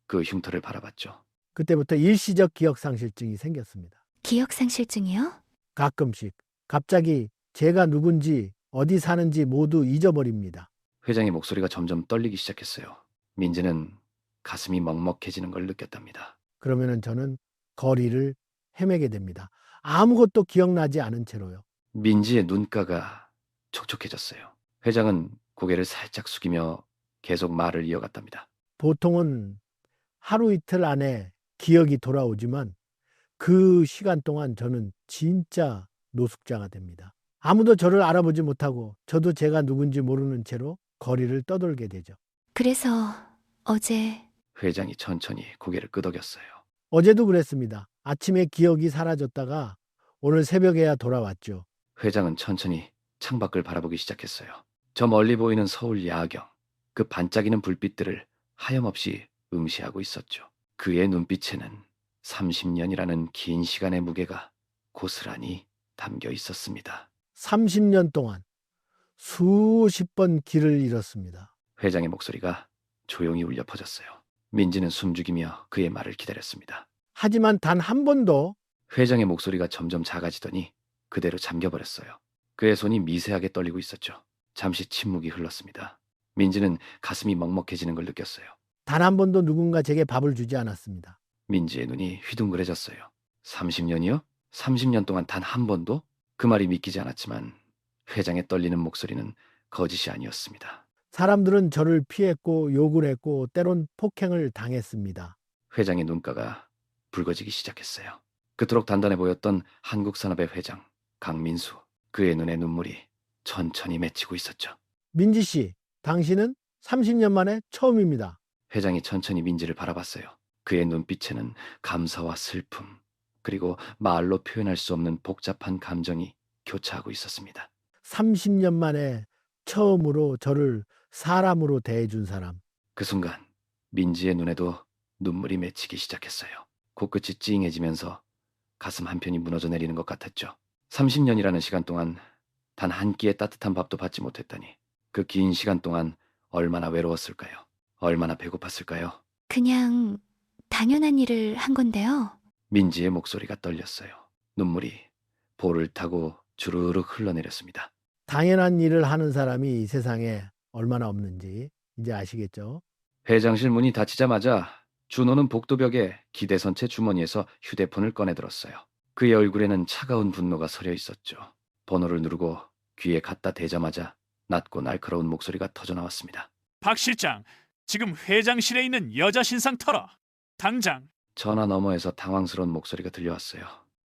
그 흉터를 바라봤죠. 그때부터 일시적 기억상실증이 생겼습니다. 기억상실증이요? 가끔씩 갑자기 제가 누군지 어디 사는지 모두 잊어버립니다. 회장의 목소리가 점점 떨리기 시작했어요. 민지는 가슴이 먹먹해지는 걸 느꼈답니다. 그러면은 저는 거리를 헤매게 됩니다. 아무것도 기억나지 않은 채로요. 민지의 눈가가 촉촉해졌어요. 회장은 고개를 살짝 숙이며 계속 말을 이어갔답니다. 보통은 하루 이틀 안에 기억이 돌아오지만 그 시간 동안 저는 진짜 노숙자가 됩니다. 아무도 저를 알아보지 못하고 저도 제가 누군지 모르는 채로 거리를 떠돌게 되죠. 그래서 어제 회장이 천천히 고개를 끄덕였어요. 어제도 그랬습니다. 아침에 기억이 사라졌다가 오늘 새벽에야 돌아왔죠. 회장은 천천히 창밖을 바라보기 시작했어요. 저 멀리 보이는 서울 야경, 그 반짝이는 불빛들을 하염없이 응시하고 있었죠. 그의 눈빛에는 30년이라는 긴 시간의 무게가 고스란히 담겨 있었습니다. 30년 동안 수십 번 길을 잃었습니다. 회장의 목소리가 조용히 울려 퍼졌어요. 민지는 숨죽이며 그의 말을 기다렸습니다. 하지만 단 한 번도 회장의 목소리가 점점 작아지더니 그대로 잠겨버렸어요. 그의 손이 미세하게 떨리고 있었죠. 잠시 침묵이 흘렀습니다. 민지는 가슴이 먹먹해지는 걸 느꼈어요. 단 한 번도 누군가 제게 밥을 주지 않았습니다. 민지의 눈이 휘둥그레졌어요. 30년이요? 30년 동안 단 한 번도? 그 말이 믿기지 않았지만 회장의 떨리는 목소리는 거짓이 아니었습니다. 사람들은 저를 피했고 욕을 했고 때론 폭행을 당했습니다. 회장의 눈가가 붉어지기 시작했어요. 그토록 단단해 보였던 한국산업의 회장 강민수, 그의 눈에 눈물이 천천히 맺히고 있었죠. 민지 씨, 당신은 30년 만에 처음입니다. 회장이 천천히 민지를 바라봤어요. 그의 눈빛에는 감사와 슬픔, 그리고 말로 표현할 수 없는 복잡한 감정이 교차하고 있었습니다. 30년 만에 처음으로 저를 사람으로 대해준 사람. 그 순간 민지의 눈에도 눈물이 맺히기 시작했어요. 코끝이 찡해지면서 가슴 한편이 무너져 내리는 것 같았죠. 30년이라는 시간 동안 단 한 끼의 따뜻한 밥도 받지 못했다니 그 긴 시간 동안 얼마나 외로웠을까요? 얼마나 배고팠을까요? 그냥 당연한 일을 한 건데요. 민지의 목소리가 떨렸어요. 눈물이 볼을 타고 주르륵 흘러내렸습니다. 당연한 일을 하는 사람이 이 세상에 얼마나 없는지 이제 아시겠죠? 회장실 문이 닫히자마자 준호는 복도벽에 기대선 채 주머니에서 휴대폰을 꺼내들었어요. 그의 얼굴에는 차가운 분노가 서려 있었죠. 번호를 누르고 귀에 갖다 대자마자 낮고 날카로운 목소리가 터져나왔습니다. 박 실장, 지금 회장실에 있는 여자 신상 털어. 당장. 전화 너머에서 당황스러운 목소리가 들려왔어요.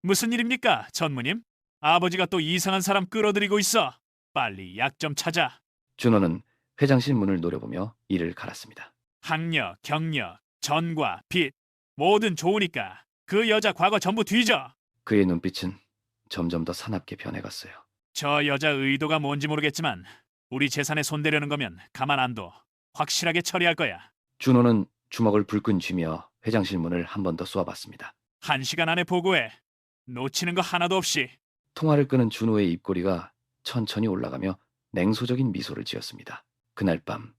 무슨 일입니까, 전무님? 아버지가 또 이상한 사람 끌어들이고 있어. 빨리 약 좀 찾아. 준호는 회장실 문을 노려보며 이를 갈았습니다. 학력, 경력, 전과, 빚 뭐든 좋으니까 그 여자 과거 전부 뒤져. 그의 눈빛은 점점 더 사납게 변해갔어요. 저 여자 의도가 뭔지 모르겠지만 우리 재산에 손대려는 거면 가만 안 둬. 확실하게 처리할 거야. 준호는 주먹을 불끈 쥐며 회장실 문을 한 번 더 쏘아봤습니다. 1시간 안에 보고해. 놓치는 거 하나도 없이. 통화를 끄는 준호의 입꼬리가 천천히 올라가며 냉소적인 미소를 지었습니다. 그날 밤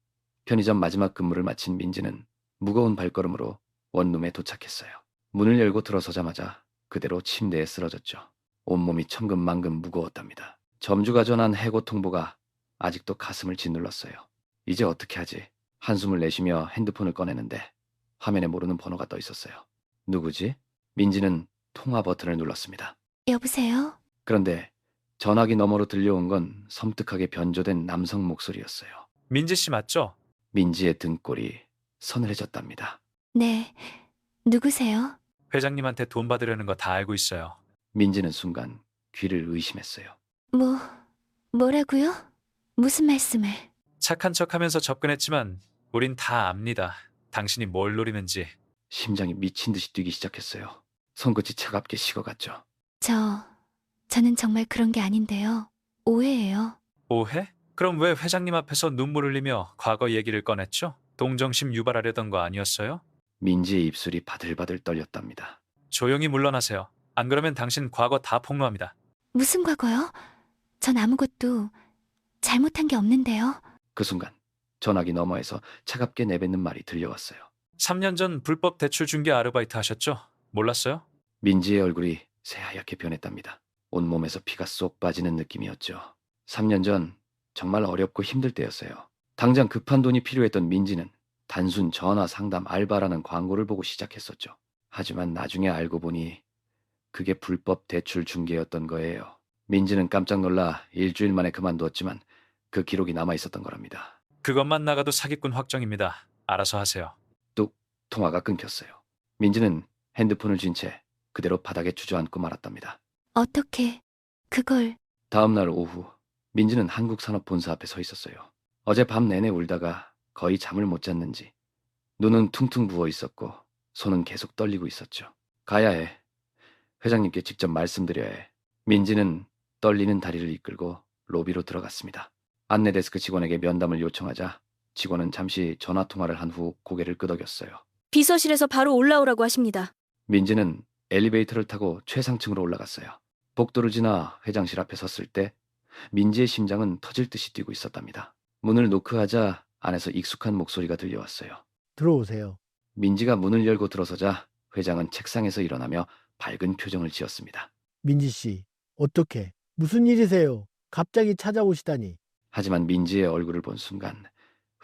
편의점 마지막 근무를 마친 민지는 무거운 발걸음으로 원룸에 도착했어요. 문을 열고 들어서자마자 그대로 침대에 쓰러졌죠. 온몸이 천근만근 무거웠답니다. 점주가 전한 해고 통보가 아직도 가슴을 짓눌렀어요. 이제 어떻게 하지? 한숨을 내쉬며 핸드폰을 꺼내는데 화면에 모르는 번호가 떠 있었어요. 누구지? 민지는 통화 버튼을 눌렀습니다. 여보세요? 그런데 전화기 너머로 들려온 건 섬뜩하게 변조된 남성 목소리였어요. 민지 씨 맞죠? 민지의 등골이 서늘해졌답니다. 네. 누구세요? 회장님한테 돈 받으려는 거 다 알고 있어요. 민지는 순간 귀를 의심했어요. 뭐라고요? 무슨 말씀을? 착한 척하면서 접근했지만 우린 다 압니다. 당신이 뭘 노리는지. 심장이 미친 듯이 뛰기 시작했어요. 손끝이 차갑게 식어갔죠. 저는 정말 그런 게 아닌데요. 오해예요. 오해? 그럼 왜 회장님 앞에서 눈물 흘리며 과거 얘기를 꺼냈죠? 동정심 유발하려던 거 아니었어요? 민지의 입술이 바들바들 떨렸답니다. 조용히 물러나세요. 안 그러면 당신 과거 다 폭로합니다. 무슨 과거요? 전 아무것도 잘못한 게 없는데요. 그 순간 전화기 너머에서 차갑게 내뱉는 말이 들려왔어요. 3년 전 불법 대출 중개 아르바이트 하셨죠? 몰랐어요? 민지의 얼굴이 새하얗게 변했답니다. 온몸에서 피가 쏙 빠지는 느낌이었죠. 3년 전 정말 어렵고 힘들 때였어요. 당장 급한 돈이 필요했던 민지는 단순 전화 상담 알바라는 광고를 보고 시작했었죠. 하지만 나중에 알고 보니 그게 불법 대출 중개였던 거예요. 민지는 깜짝 놀라 일주일 만에 그만두었지만 그 기록이 남아 있었던 거랍니다. 그것만 나가도 사기꾼 확정입니다. 알아서 하세요. 뚝 통화가 끊겼어요. 민지는 핸드폰을 쥔 채 그대로 바닥에 주저앉고 말았답니다. 어떻게 그걸 다음 날 오후 민지는 한국산업본사 앞에 서 있었어요. 어제 밤 내내 울다가 거의 잠을 못 잤는지 눈은 퉁퉁 부어 있었고 손은 계속 떨리고 있었죠. 가야 해. 회장님께 직접 말씀드려야 해. 민지는 떨리는 다리를 이끌고 로비로 들어갔습니다. 안내데스크 직원에게 면담을 요청하자 직원은 잠시 전화통화를 한 후 고개를 끄덕였어요. 비서실에서 바로 올라오라고 하십니다. 민지는 엘리베이터를 타고 최상층으로 올라갔어요. 복도를 지나 회장실 앞에 섰을 때 민지의 심장은 터질 듯이 뛰고 있었답니다. 문을 노크하자 안에서 익숙한 목소리가 들려왔어요. 들어오세요. 민지가 문을 열고 들어서자 회장은 책상에서 일어나며 밝은 표정을 지었습니다. 민지 씨, 어떻게? 무슨 일이세요? 갑자기 찾아오시다니. 하지만 민지의 얼굴을 본 순간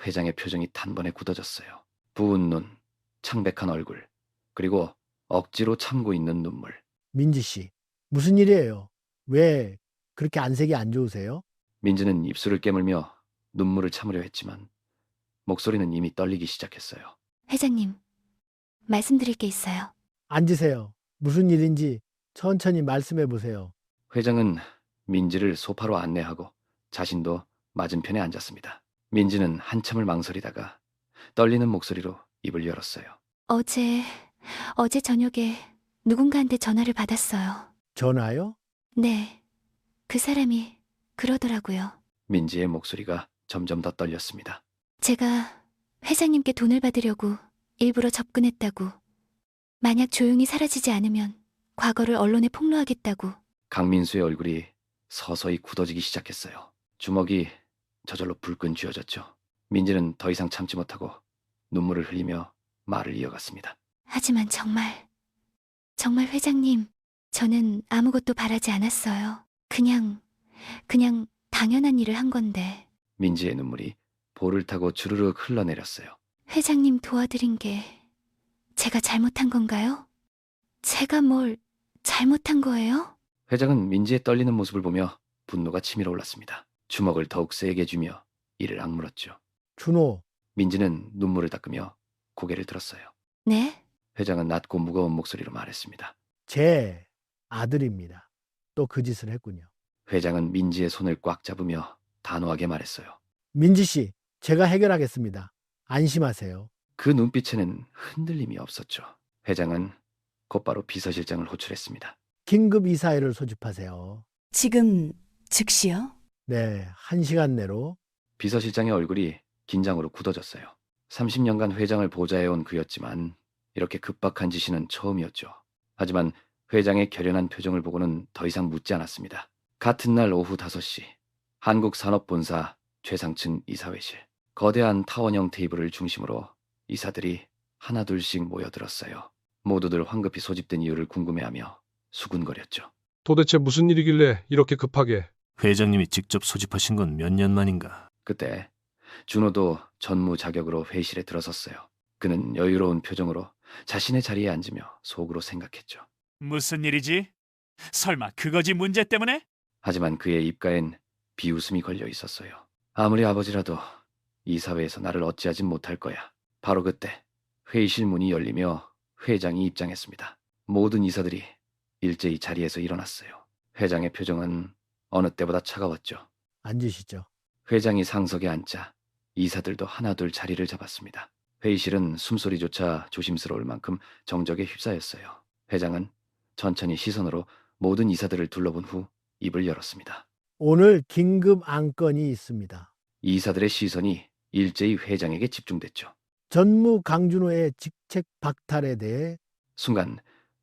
회장의 표정이 단번에 굳어졌어요. 부은 눈, 창백한 얼굴, 그리고 억지로 참고 있는 눈물. 민지 씨, 무슨 일이에요? 왜 그렇게 안색이 안 좋으세요? 민지는 입술을 깨물며 눈물을 참으려 했지만 목소리는 이미 떨리기 시작했어요. 회장님, 말씀드릴 게 있어요. 앉으세요. 무슨 일인지 천천히 말씀해 보세요. 회장은 민지를 소파로 안내하고 자신도 맞은편에 앉았습니다. 민지는 한참을 망설이다가 떨리는 목소리로 입을 열었어요. 어제 저녁에 누군가한테 전화를 받았어요. 전화요? 네, 그 사람이 그러더라고요. 민지의 목소리가 점점 더 떨렸습니다. 제가 회장님께 돈을 받으려고 일부러 접근했다고. 만약 조용히 사라지지 않으면 과거를 언론에 폭로하겠다고. 강민수의 얼굴이 서서히 굳어지기 시작했어요. 주먹이 저절로 불끈 쥐어졌죠. 민지는 더 이상 참지 못하고 눈물을 흘리며 말을 이어갔습니다. 하지만 정말 회장님, 저는 아무것도 바라지 않았어요. 그냥 당연한 일을 한 건데. 민지의 눈물이 볼을 타고 주르륵 흘러내렸어요. 회장님 도와드린 게 제가 잘못한 건가요? 제가 뭘 잘못한 거예요? 회장은 민지의 떨리는 모습을 보며 분노가 치밀어 올랐습니다. 주먹을 더욱 세게 쥐며 이를 악물었죠. 준호, 민지는 눈물을 닦으며 고개를 들었어요. 네? 회장은 낮고 무거운 목소리로 말했습니다. 제 아들입니다. 또 그 짓을 했군요. 회장은 민지의 손을 꽉 잡으며 단호하게 말했어요. 민지 씨, 제가 해결하겠습니다. 안심하세요. 그 눈빛에는 흔들림이 없었죠. 회장은 곧바로 비서실장을 호출했습니다. 긴급 이사회를 소집하세요. 지금 즉시요? 네, 1시간 내로. 비서실장의 얼굴이 긴장으로 굳어졌어요. 30년간 회장을 보좌해온 그였지만 이렇게 급박한 지시는 처음이었죠. 하지만 회장의 결연한 표정을 보고는 더 이상 묻지 않았습니다. 같은 날 오후 5시, 한국산업본사 최상층 이사회실. 거대한 타원형 테이블을 중심으로 이사들이 하나둘씩 모여들었어요. 모두들 황급히 소집된 이유를 궁금해하며 수군거렸죠. 도대체 무슨 일이길래 이렇게 급하게? 회장님이 직접 소집하신 건 몇 년 만인가? 그때 준호도 전무 자격으로 회의실에 들어섰어요. 그는 여유로운 표정으로 자신의 자리에 앉으며 속으로 생각했죠. 무슨 일이지? 설마 그거지 문제 때문에? 하지만 그의 입가엔 비웃음이 걸려 있었어요. 아무리 아버지라도 이사회에서 나를 어찌하진 못할 거야. 바로 그때 회의실 문이 열리며 회장이 입장했습니다. 모든 이사들이 일제히 자리에서 일어났어요. 회장의 표정은 어느 때보다 차가웠죠. 앉으시죠. 회장이 상석에 앉자 이사들도 하나둘 자리를 잡았습니다. 회의실은 숨소리조차 조심스러울 만큼 정적에 휩싸였어요. 회장은 천천히 시선으로 모든 이사들을 둘러본 후 입을 열었습니다. 오늘 긴급 안건이 있습니다. 이사들의 시선이 일제히 회장에게 집중됐죠. 전무 강준호의 직책 박탈에 대해 순간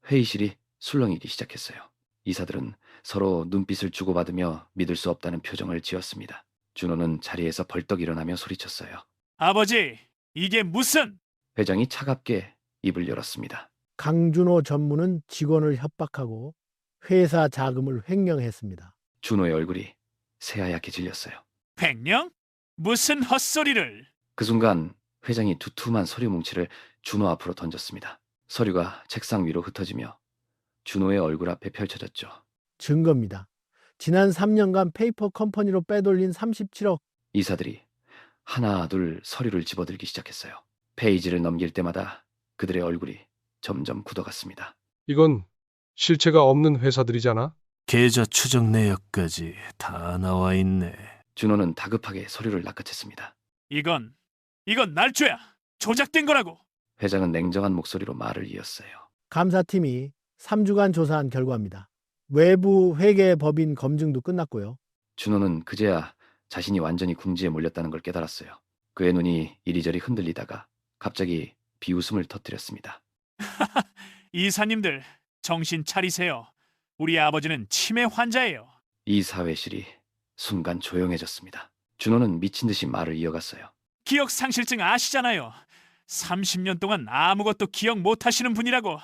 회의실이 술렁이기 시작했어요. 이사들은 서로 눈빛을 주고받으며 믿을 수 없다는 표정을 지었습니다. 준호는 자리에서 벌떡 일어나며 소리쳤어요. 아버지, 이게 무슨... 회장이 차갑게 입을 열었습니다. 강준호 전무는 직원을 협박하고 회사 자금을 횡령했습니다. 준호의 얼굴이 새하얗게 질렸어요. 횡령? 무슨 헛소리를... 그 순간 회장이 두툼한 서류 뭉치를 준호 앞으로 던졌습니다. 서류가 책상 위로 흩어지며 준호의 얼굴 앞에 펼쳐졌죠. 증거입니다. 지난 3년간 페이퍼 컴퍼니로 빼돌린 37억. 이사들이 하나 둘 서류를 집어들기 시작했어요. 페이지를 넘길 때마다 그들의 얼굴이 점점 굳어갔습니다. 이건 실체가 없는 회사들이잖아. 계좌 추적 내역까지 다 나와 있네. 준호는 다급하게 서류를 낚아챘습니다. 이건 날조야. 조작된 거라고. 회장은 냉정한 목소리로 말을 이었어요. 감사팀이 3주간 조사한 결과입니다. 외부 회계 법인 검증도 끝났고요. 준호는 그제야 자신이 완전히 궁지에 몰렸다는 걸 깨달았어요. 그의 눈이 이리저리 흔들리다가 갑자기 비웃음을 터뜨렸습니다. 이사님들, 정신 차리세요. 우리 아버지는 치매 환자예요. 이 사회실이 순간 조용해졌습니다. 준호는 미친 듯이 말을 이어갔어요. 기억 상실증 아시잖아요. 30년 동안 아무것도 기억 못 하시는 분이라고.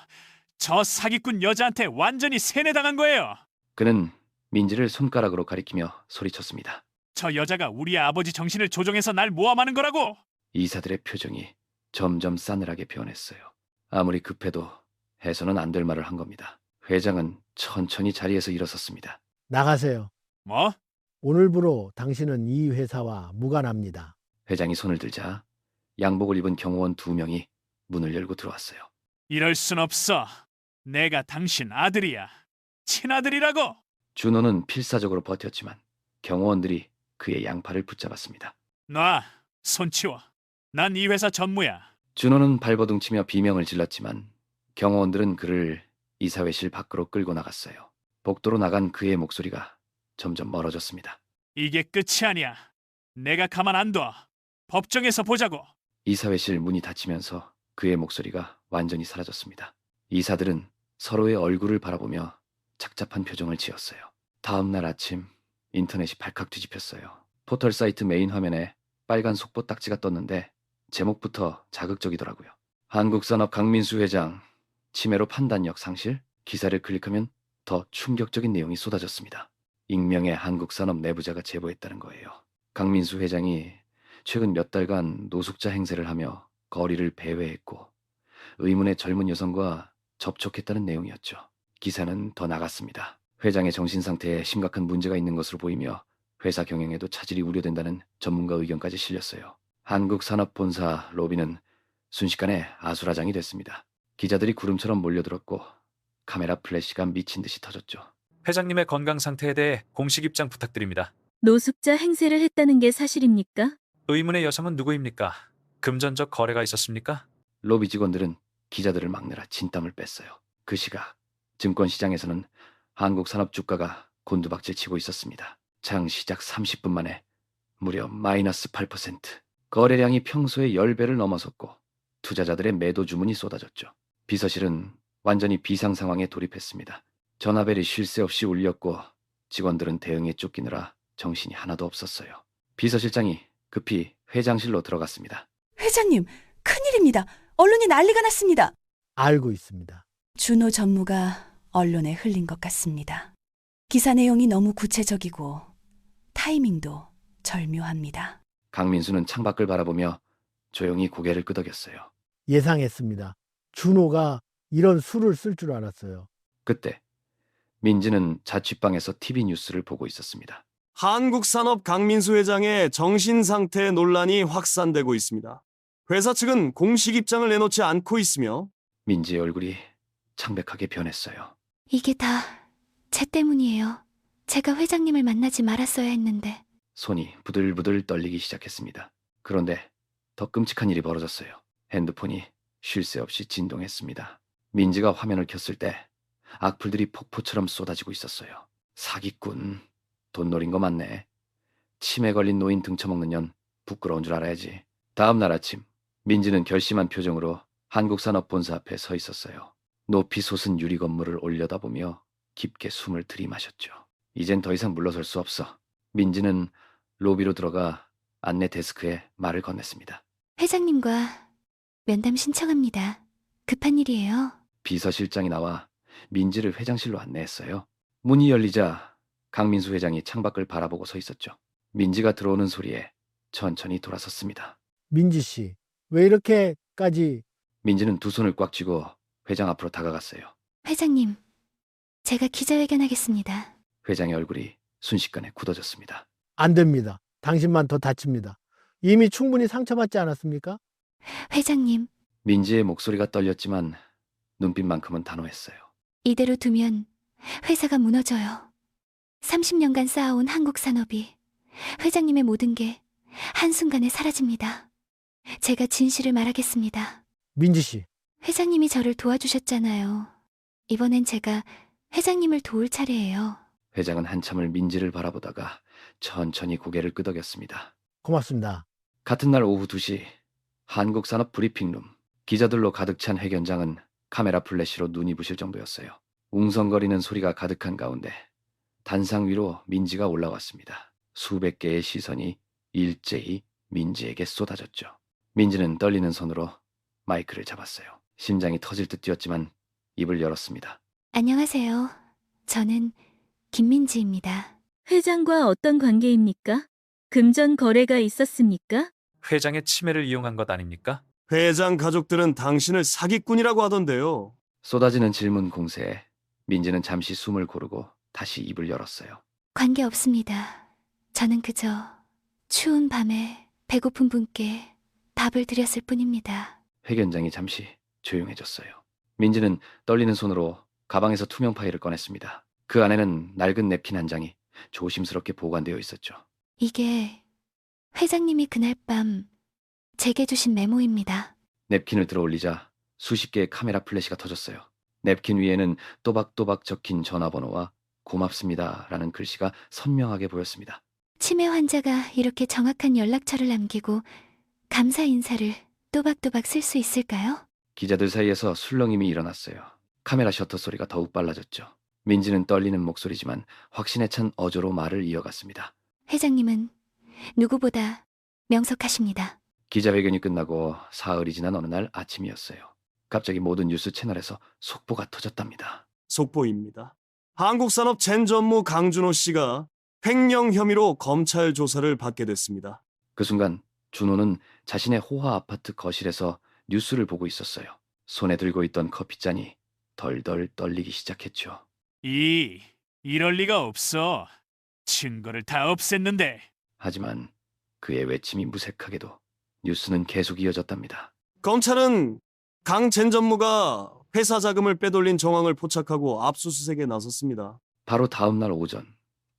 저 사기꾼 여자한테 완전히 세뇌당한 거예요. 그는 민지를 손가락으로 가리키며 소리쳤습니다. 저 여자가 우리 아버지 정신을 조종해서 날 모함하는 거라고. 이사들의 표정이 점점 싸늘하게 변했어요. 아무리 급해도 해서는 안 될 말을 한 겁니다. 회장은 천천히 자리에서 일어섰습니다. 나가세요. 뭐? 오늘부로 당신은 이 회사와 무관합니다. 회장이 손을 들자 양복을 입은 경호원 2명이 문을 열고 들어왔어요. 이럴 순 없어. 내가 당신 아들이야. 친아들이라고. 준호는 필사적으로 버텼지만 경호원들이 그의 양팔을 붙잡았습니다. 놔. 손 치워. 난 이 회사 전무야. 준호는 발버둥치며 비명을 질렀지만 경호원들은 그를 이사회실 밖으로 끌고 나갔어요. 복도로 나간 그의 목소리가 점점 멀어졌습니다. 이게 끝이 아니야. 내가 가만 안 둬. 법정에서 보자고. 이사회실 문이 닫히면서 그의 목소리가 완전히 사라졌습니다. 이사들은 서로의 얼굴을 바라보며 착잡한 표정을 지었어요. 다음 날 아침 인터넷이 발칵 뒤집혔어요. 포털 사이트 메인 화면에 빨간 속보 딱지가 떴는데 제목부터 자극적이더라고요. 한국산업 강민수 회장 치매로 판단력 상실? 기사를 클릭하면 더 충격적인 내용이 쏟아졌습니다. 익명의 한국산업 내부자가 제보했다는 거예요. 강민수 회장이 최근 몇 달간 노숙자 행세를 하며 거리를 배회했고 의문의 젊은 여성과 접촉했다는 내용이었죠. 기사는 더 나갔습니다. 회장의 정신 상태에 심각한 문제가 있는 것으로 보이며 회사 경영에도 차질이 우려된다는 전문가 의견까지 실렸어요. 한국산업본사 로비는 순식간에 아수라장이 됐습니다. 기자들이 구름처럼 몰려들었고 카메라 플래시가 미친 듯이 터졌죠. 회장님의 건강 상태에 대해 공식 입장 부탁드립니다. 노숙자 행세를 했다는 게 사실입니까? 의문의 여성은 누구입니까? 금전적 거래가 있었습니까? 로비 직원들은 기자들을 막느라 진땀을 뺐어요. 그 시각 증권시장에서는 한국산업 주가가 곤두박질 치고 있었습니다. 장 시작 30분 만에 무려 마이너스 8%. 거래량이 평소의 10배를 넘어섰고 투자자들의 매도 주문이 쏟아졌죠. 비서실은 완전히 비상 상황에 돌입했습니다. 전화벨이 쉴 새 없이 울렸고 직원들은 대응에 쫓기느라 정신이 하나도 없었어요. 비서실장이 급히 회장실로 들어갔습니다. 회장님, 큰일입니다. 언론이 난리가 났습니다. 알고 있습니다. 준호 전무가 언론에 흘린 것 같습니다. 기사 내용이 너무 구체적이고 타이밍도 절묘합니다. 강민수는 창밖을 바라보며 조용히 고개를 끄덕였어요. 예상했습니다. 준호가 이런 수를 쓸 줄 알았어요. 그때 민지는 자취방에서 TV 뉴스를 보고 있었습니다. 한국산업 강민수 회장의 정신상태 논란이 확산되고 있습니다. 회사 측은 공식 입장을 내놓지 않고 있으며 민지의 얼굴이 창백하게 변했어요. 이게 다 제 때문이에요. 제가 회장님을 만나지 말았어야 했는데. 손이 부들부들 떨리기 시작했습니다. 그런데 더 끔찍한 일이 벌어졌어요. 핸드폰이 쉴 새 없이 진동했습니다. 민지가 화면을 켰을 때 악플들이 폭포처럼 쏟아지고 있었어요. 사기꾼, 돈 노린 거 맞네. 치매 걸린 노인 등쳐먹는 년 부끄러운 줄 알아야지. 다음 날 아침 민지는 결심한 표정으로 한국산업본사 앞에 서 있었어요. 높이 솟은 유리 건물을 올려다보며 깊게 숨을 들이마셨죠. 이젠 더 이상 물러설 수 없어. 민지는 로비로 들어가 안내 데스크에 말을 건넸습니다. 회장님과 면담 신청합니다. 급한 일이에요. 비서실장이 나와 민지를 회장실로 안내했어요. 문이 열리자 강민수 회장이 창밖을 바라보고 서 있었죠. 민지가 들어오는 소리에 천천히 돌아섰습니다. 민지 씨, 왜 이렇게까지? 민지는 두 손을 꽉 쥐고 회장 앞으로 다가갔어요. 회장님, 제가 기자회견하겠습니다. 회장의 얼굴이 순식간에 굳어졌습니다. 안 됩니다. 당신만 더 다칩니다. 이미 충분히 상처받지 않았습니까? 회장님, 민지의 목소리가 떨렸지만 눈빛만큼은 단호했어요. 이대로 두면 회사가 무너져요. 30년간 쌓아온 한국 산업이 회장님의 모든 게 한순간에 사라집니다. 제가 진실을 말하겠습니다. 민지 씨, 회장님이 저를 도와주셨잖아요. 이번엔 제가 회장님을 도울 차례예요. 회장은 한참을 민지를 바라보다가 천천히 고개를 끄덕였습니다. 고맙습니다. 같은 날 오후 2시 한국산업 브리핑룸. 기자들로 가득 찬 회견장은 카메라 플래시로 눈이 부실 정도였어요. 웅성거리는 소리가 가득한 가운데 단상 위로 민지가 올라왔습니다. 수백 개의 시선이 일제히 민지에게 쏟아졌죠. 민지는 떨리는 손으로 마이크를 잡았어요. 심장이 터질 듯 뛰었지만 입을 열었습니다. 안녕하세요. 저는 김민지입니다. 회장과 어떤 관계입니까? 금전 거래가 있었습니까? 회장의 치매를 이용한 것 아닙니까? 회장 가족들은 당신을 사기꾼이라고 하던데요. 쏟아지는 질문 공세에 민지는 잠시 숨을 고르고 다시 입을 열었어요. 관계 없습니다. 저는 그저 추운 밤에 배고픈 분께 밥을 드렸을 뿐입니다. 회견장이 잠시 조용해졌어요. 민지는 떨리는 손으로 가방에서 투명 파일을 꺼냈습니다. 그 안에는 낡은 냅킨 한 장이 조심스럽게 보관되어 있었죠. 이게 회장님이 그날 밤 제게 주신 메모입니다. 냅킨을 들어올리자 수십 개의 카메라 플래시가 터졌어요. 냅킨 위에는 또박또박 적힌 전화번호와 고맙습니다라는 글씨가 선명하게 보였습니다. 치매 환자가 이렇게 정확한 연락처를 남기고 감사 인사를 또박또박 쓸 수 있을까요? 기자들 사이에서 술렁임이 일어났어요. 카메라 셔터 소리가 더욱 빨라졌죠. 민지는 떨리는 목소리지만 확신에 찬 어조로 말을 이어갔습니다. 회장님은 누구보다 명석하십니다. 기자회견이 끝나고 사흘이 지난 어느 날 아침이었어요. 갑자기 모든 뉴스 채널에서 속보가 터졌답니다. 속보입니다. 한국산업 젠 전무 강준호 씨가 횡령 혐의로 검찰 조사를 받게 됐습니다. 그 순간 준호는 자신의 호화 아파트 거실에서 뉴스를 보고 있었어요. 손에 들고 있던 커피잔이 덜덜 떨리기 시작했죠. 이럴 리가 없어. 증거를 다 없앴는데. 하지만 그의 외침이 무색하게도 뉴스는 계속 이어졌답니다. 검찰은 강 젠 전무가 회사 자금을 빼돌린 정황을 포착하고 압수수색에 나섰습니다. 바로 다음 날 오전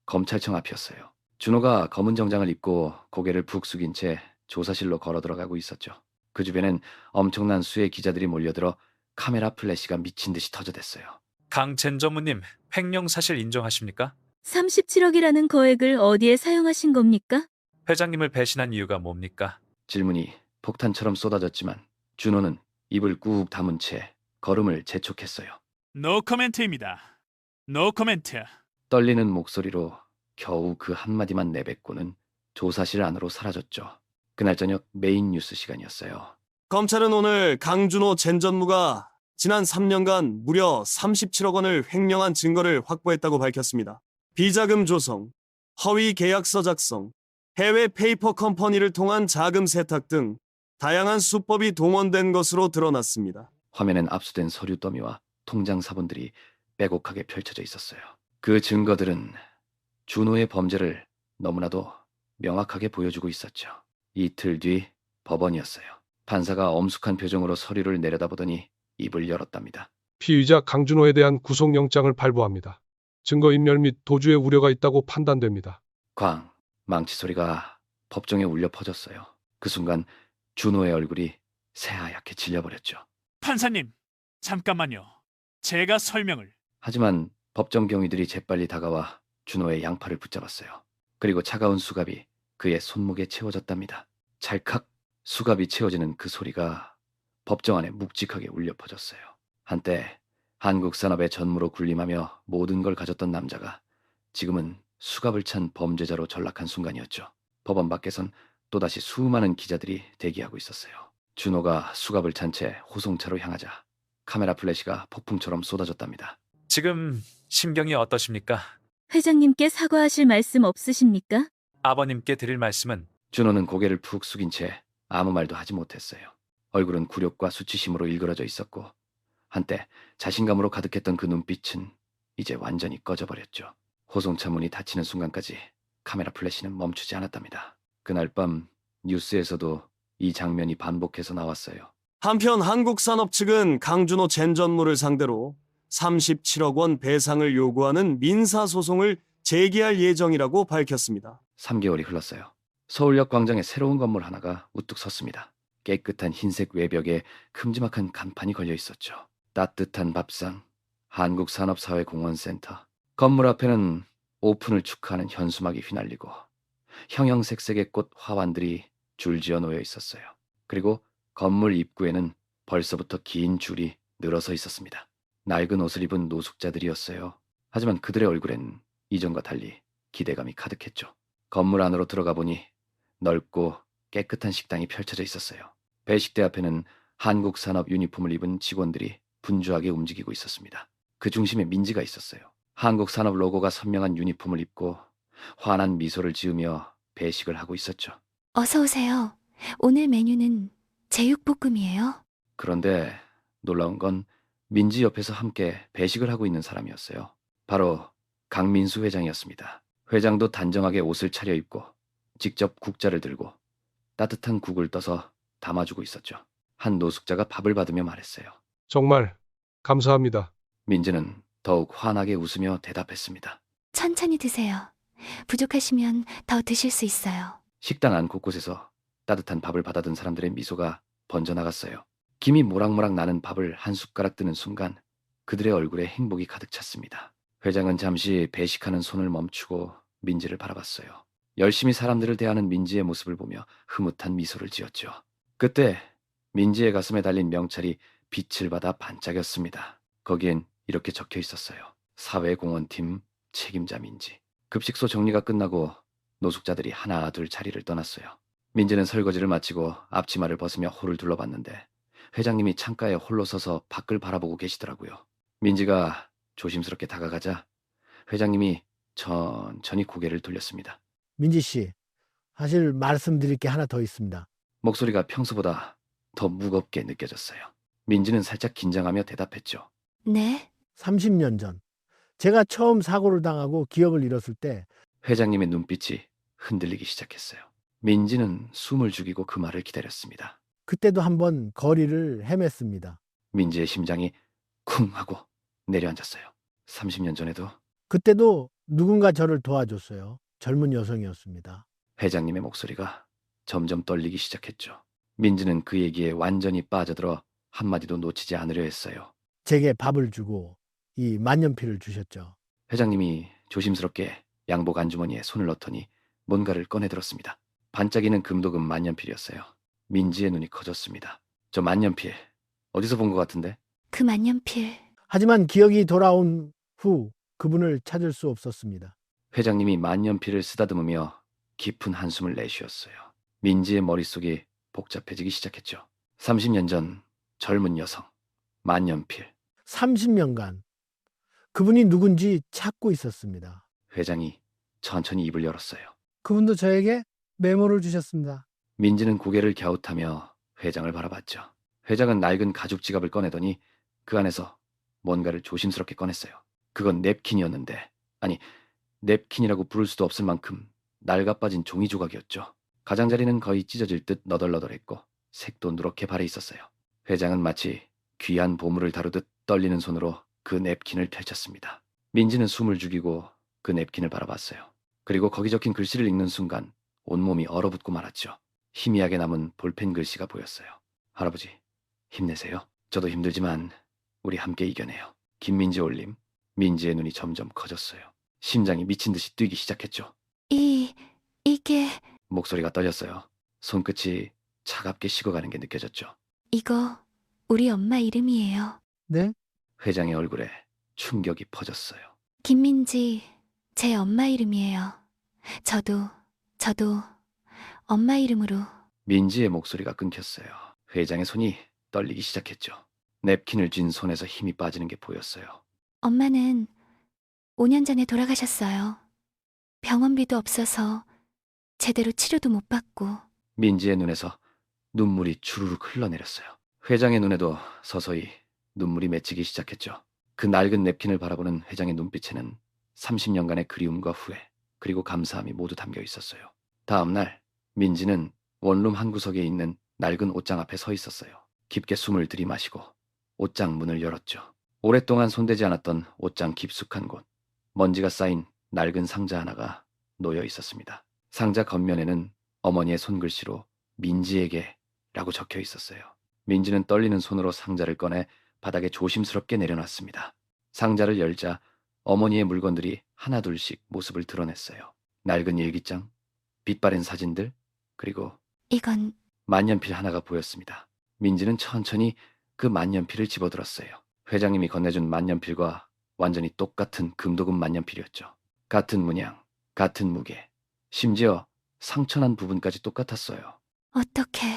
검찰청 앞이었어요. 준호가 검은 정장을 입고 고개를 푹 숙인 채 조사실로 걸어 들어가고 있었죠. 그 주변엔 엄청난 수의 기자들이 몰려들어 카메라 플래시가 미친 듯이 터져댔어요. 강 젠 전무님, 횡령 사실 인정하십니까? 37억이라는 거액을 어디에 사용하신 겁니까? 회장님을 배신한 이유가 뭡니까? 질문이 폭탄처럼 쏟아졌지만 준호는 입을 꾹 다문 채 걸음을 재촉했어요. 노 코멘트입니다. 노 코멘트. 떨리는 목소리로 겨우 그 한마디만 내뱉고는 조사실 안으로 사라졌죠. 그날 저녁 메인 뉴스 시간이었어요. 검찰은 오늘 강준호 젠 전무가 지난 3년간 무려 37억 원을 횡령한 증거를 확보했다고 밝혔습니다. 비자금 조성, 허위 계약서 작성, 해외 페이퍼 컴퍼니를 통한 자금 세탁 등 다양한 수법이 동원된 것으로 드러났습니다. 화면엔 압수된 서류 더미와 통장 사본들이 빼곡하게 펼쳐져 있었어요. 그 증거들은 준호의 범죄를 너무나도 명확하게 보여주고 있었죠. 이틀 뒤 법원이었어요. 판사가 엄숙한 표정으로 서류를 내려다보더니 입을 열었답니다. 피의자 강준호에 대한 구속영장을 발부합니다. 증거인멸 및 도주의 우려가 있다고 판단됩니다. 광, 망치 소리가 법정에 울려 퍼졌어요. 그 순간 준호의 얼굴이 새하얗게 질려버렸죠. 판사님, 잠깐만요. 제가 설명을. 하지만 법정 경위들이 재빨리 다가와 준호의 양팔을 붙잡았어요. 그리고 차가운 수갑이 그의 손목에 채워졌답니다. 찰칵 수갑이 채워지는 그 소리가 법정 안에 묵직하게 울려 퍼졌어요. 한때 한국 산업의 전무로 군림하며 모든 걸 가졌던 남자가 지금은 수갑을 찬 범죄자로 전락한 순간이었죠. 법원 밖에선 또다시 수많은 기자들이 대기하고 있었어요. 준호가 수갑을 찬 채 호송차로 향하자 카메라 플래시가 폭풍처럼 쏟아졌답니다. 지금 심경이 어떠십니까? 회장님께 사과하실 말씀 없으십니까? 아버님께 드릴 말씀은 준호는 고개를 푹 숙인 채 아무 말도 하지 못했어요. 얼굴은 굴욕과 수치심으로 일그러져 있었고 한때 자신감으로 가득했던 그 눈빛은 이제 완전히 꺼져버렸죠. 호송차 문이 닫히는 순간까지 카메라 플래시는 멈추지 않았답니다. 그날 밤 뉴스에서도 이 장면이 반복해서 나왔어요. 한편 한국산업 측은 강준호 전 전무를 상대로 37억 원 배상을 요구하는 민사소송을 제기할 예정이라고 밝혔습니다. 3개월이 흘렀어요. 서울역 광장에 새로운 건물 하나가 우뚝 섰습니다. 깨끗한 흰색 외벽에 큼지막한 간판이 걸려 있었죠. 따뜻한 밥상, 한국산업사회공헌센터. 건물 앞에는 오픈을 축하하는 현수막이 휘날리고 형형색색의 꽃 화환들이 줄지어 놓여 있었어요. 그리고 건물 입구에는 벌써부터 긴 줄이 늘어서 있었습니다. 낡은 옷을 입은 노숙자들이었어요. 하지만 그들의 얼굴엔 이전과 달리 기대감이 가득했죠. 건물 안으로 들어가 보니 넓고 깨끗한 식당이 펼쳐져 있었어요. 배식대 앞에는 한국산업 유니폼을 입은 직원들이 분주하게 움직이고 있었습니다. 그 중심에 민지가 있었어요. 한국산업 로고가 선명한 유니폼을 입고 환한 미소를 지으며 배식을 하고 있었죠. 어서 오세요. 오늘 메뉴는 제육볶음이에요. 그런데 놀라운 건 민지 옆에서 함께 배식을 하고 있는 사람이었어요. 바로 강민수 회장이었습니다. 회장도 단정하게 옷을 차려입고 직접 국자를 들고 따뜻한 국을 떠서 담아주고 있었죠. 한 노숙자가 밥을 받으며 말했어요. 정말 감사합니다. 민지는 더욱 환하게 웃으며 대답했습니다. 천천히 드세요. 부족하시면 더 드실 수 있어요. 식당 안 곳곳에서 따뜻한 밥을 받아든 사람들의 미소가 번져나갔어요. 김이 모락모락 나는 밥을 한 숟가락 뜨는 순간 그들의 얼굴에 행복이 가득 찼습니다. 회장은 잠시 배식하는 손을 멈추고 민지를 바라봤어요. 열심히 사람들을 대하는 민지의 모습을 보며 흐뭇한 미소를 지었죠. 그때 민지의 가슴에 달린 명찰이 빛을 받아 반짝였습니다. 거기엔 이렇게 적혀 있었어요. 사회공헌팀 책임자 민지. 급식소 정리가 끝나고 노숙자들이 하나 둘 자리를 떠났어요. 민지는 설거지를 마치고 앞치마를 벗으며 홀을 둘러봤는데 회장님이 창가에 홀로 서서 밖을 바라보고 계시더라고요. 민지가 조심스럽게 다가가자 회장님이 천천히 고개를 돌렸습니다. 민지 씨, 사실 말씀드릴 게 하나 더 있습니다. 목소리가 평소보다 더 무겁게 느껴졌어요. 민지는 살짝 긴장하며 대답했죠. 네? 30년 전 제가 처음 사고를 당하고 기억을 잃었을 때 회장님의 눈빛이 흔들리기 시작했어요. 민지는 숨을 죽이고 그 말을 기다렸습니다. 그때도 한번 거리를 헤맸습니다. 민지의 심장이 쿵 하고 내려앉았어요. 30년 전에도 그때도 누군가 저를 도와줬어요. 젊은 여성이었습니다. 회장님의 목소리가 점점 떨리기 시작했죠. 민지는 그 얘기에 완전히 빠져들어 한마디도 놓치지 않으려 했어요. 제게 밥을 주고 이 만년필을 주셨죠. 회장님이 조심스럽게 양복 안주머니에 손을 넣더니 뭔가를 꺼내들었습니다. 반짝이는 금도금 만년필이었어요. 민지의 눈이 커졌습니다. 저 만년필 어디서 본 것 같은데? 그 만년필. 하지만 기억이 돌아온 후 그분을 찾을 수 없었습니다. 회장님이 만년필을 쓰다듬으며 깊은 한숨을 내쉬었어요. 민지의 머릿속이 복잡해지기 시작했죠. 30년 전 젊은 여성, 만년필. 30년간 그분이 누군지 찾고 있었습니다. 회장이 천천히 입을 열었어요. 그분도 저에게 메모를 주셨습니다. 민지는 고개를 갸웃하며 회장을 바라봤죠. 회장은 낡은 가죽 지갑을 꺼내더니 그 안에서 뭔가를 조심스럽게 꺼냈어요. 그건 냅킨이었는데, 아니, 냅킨이라고 부를 수도 없을 만큼 낡아빠진 종이 조각이었죠. 가장자리는 거의 찢어질 듯 너덜너덜했고 색도 누렇게 발해 있었어요. 회장은 마치 귀한 보물을 다루듯 떨리는 손으로 그 냅킨을 펼쳤습니다. 민지는 숨을 죽이고 그 냅킨을 바라봤어요. 그리고 거기 적힌 글씨를 읽는 순간 온몸이 얼어붙고 말았죠. 희미하게 남은 볼펜 글씨가 보였어요. 할아버지, 힘내세요. 저도 힘들지만 우리 함께 이겨내요. 김민지 올림, 민지의 눈이 점점 커졌어요. 심장이 미친 듯이 뛰기 시작했죠. 이게, 목소리가 떨렸어요. 손끝이 차갑게 식어가는 게 느껴졌죠. 이거 우리 엄마 이름이에요. 네? 회장의 얼굴에 충격이 퍼졌어요. 김민지, 제 엄마 이름이에요. 저도 엄마 이름으로. 민지의 목소리가 끊겼어요. 회장의 손이 떨리기 시작했죠. 냅킨을 쥔 손에서 힘이 빠지는 게 보였어요. 엄마는 5년 전에 돌아가셨어요. 병원비도 없어서 제대로 치료도 못 받고. 민지의 눈에서 눈물이 주르륵 흘러내렸어요. 회장의 눈에도 서서히 눈물이 맺히기 시작했죠. 그 낡은 냅킨을 바라보는 회장의 눈빛에는 30년간의 그리움과 후회, 그리고 감사함이 모두 담겨 있었어요. 다음 날 민지는 원룸 한 구석에 있는 낡은 옷장 앞에 서 있었어요. 깊게 숨을 들이마시고 옷장 문을 열었죠. 오랫동안 손대지 않았던 옷장 깊숙한 곳, 먼지가 쌓인 낡은 상자 하나가 놓여 있었습니다. 상자 겉면에는 어머니의 손글씨로 민지에게라고 적혀 있었어요. 민지는 떨리는 손으로 상자를 꺼내 바닥에 조심스럽게 내려놨습니다. 상자를 열자 어머니의 물건들이 하나둘씩 모습을 드러냈어요. 낡은 일기장, 빛바랜 사진들, 그리고 이건 만년필 하나가 보였습니다. 민지는 천천히 그 만년필을 집어들었어요. 회장님이 건네준 만년필과 완전히 똑같은 금도금 만년필이었죠. 같은 문양, 같은 무게, 심지어 상처난 부분까지 똑같았어요. 어떻게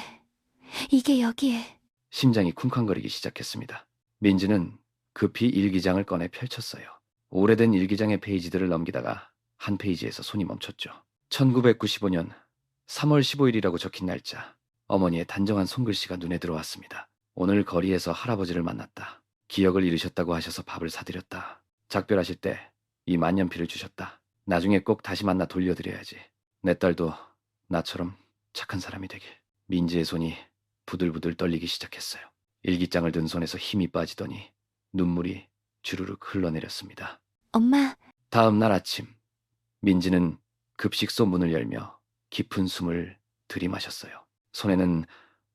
이게 여기에. 심장이 쿵쾅거리기 시작했습니다. 민지는 급히 일기장을 꺼내 펼쳤어요. 오래된 일기장의 페이지들을 넘기다가 한 페이지에서 손이 멈췄죠. 1995년 3월 15일이라고 적힌 날짜. 어머니의 단정한 손글씨가 눈에 들어왔습니다. 오늘 거리에서 할아버지를 만났다. 기억을 잃으셨다고 하셔서 밥을 사드렸다. 작별하실 때 이 만년필을 주셨다. 나중에 꼭 다시 만나 돌려드려야지. 내 딸도 나처럼 착한 사람이 되길. 민지의 손이 부들부들 떨리기 시작했어요. 일기장을 든 손에서 힘이 빠지더니 눈물이 주르륵 흘러내렸습니다. 엄마, 다음 날 아침, 민지는 급식소 문을 열며 깊은 숨을 들이마셨어요. 손에는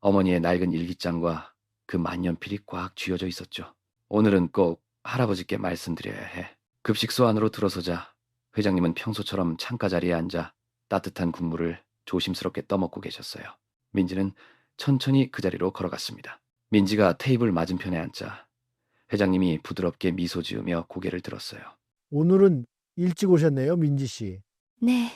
어머니의 낡은 일기장과 그 만년필이 꽉 쥐어져 있었죠. 오늘은 꼭 할아버지께 말씀드려야 해. 급식소 안으로 들어서자 회장님은 평소처럼 창가 자리에 앉아 따뜻한 국물을 조심스럽게 떠먹고 계셨어요. 민지는 천천히 그 자리로 걸어갔습니다. 민지가 테이블 맞은편에 앉자 회장님이 부드럽게 미소 지으며 고개를 들었어요. 오늘은 일찍 오셨네요, 민지 씨. 네.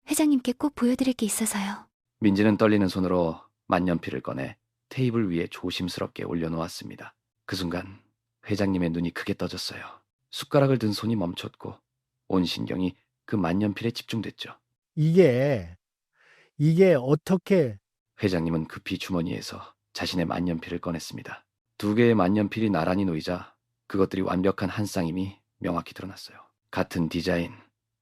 회장님께 꼭 보여드릴 게 있어서요. 민지는 떨리는 손으로 만년필을 꺼내 테이블 위에 조심스럽게 올려놓았습니다. 그 순간 회장님의 눈이 크게 떠졌어요. 숟가락을 든 손이 멈췄고 온 신경이 그 만년필에 집중됐죠. 이게 어떻게 회장님은 급히 주머니에서 자신의 만년필을 꺼냈습니다. 2개의 만년필이 나란히 놓이자 그것들이 완벽한 한 쌍임이 명확히 드러났어요. 같은 디자인,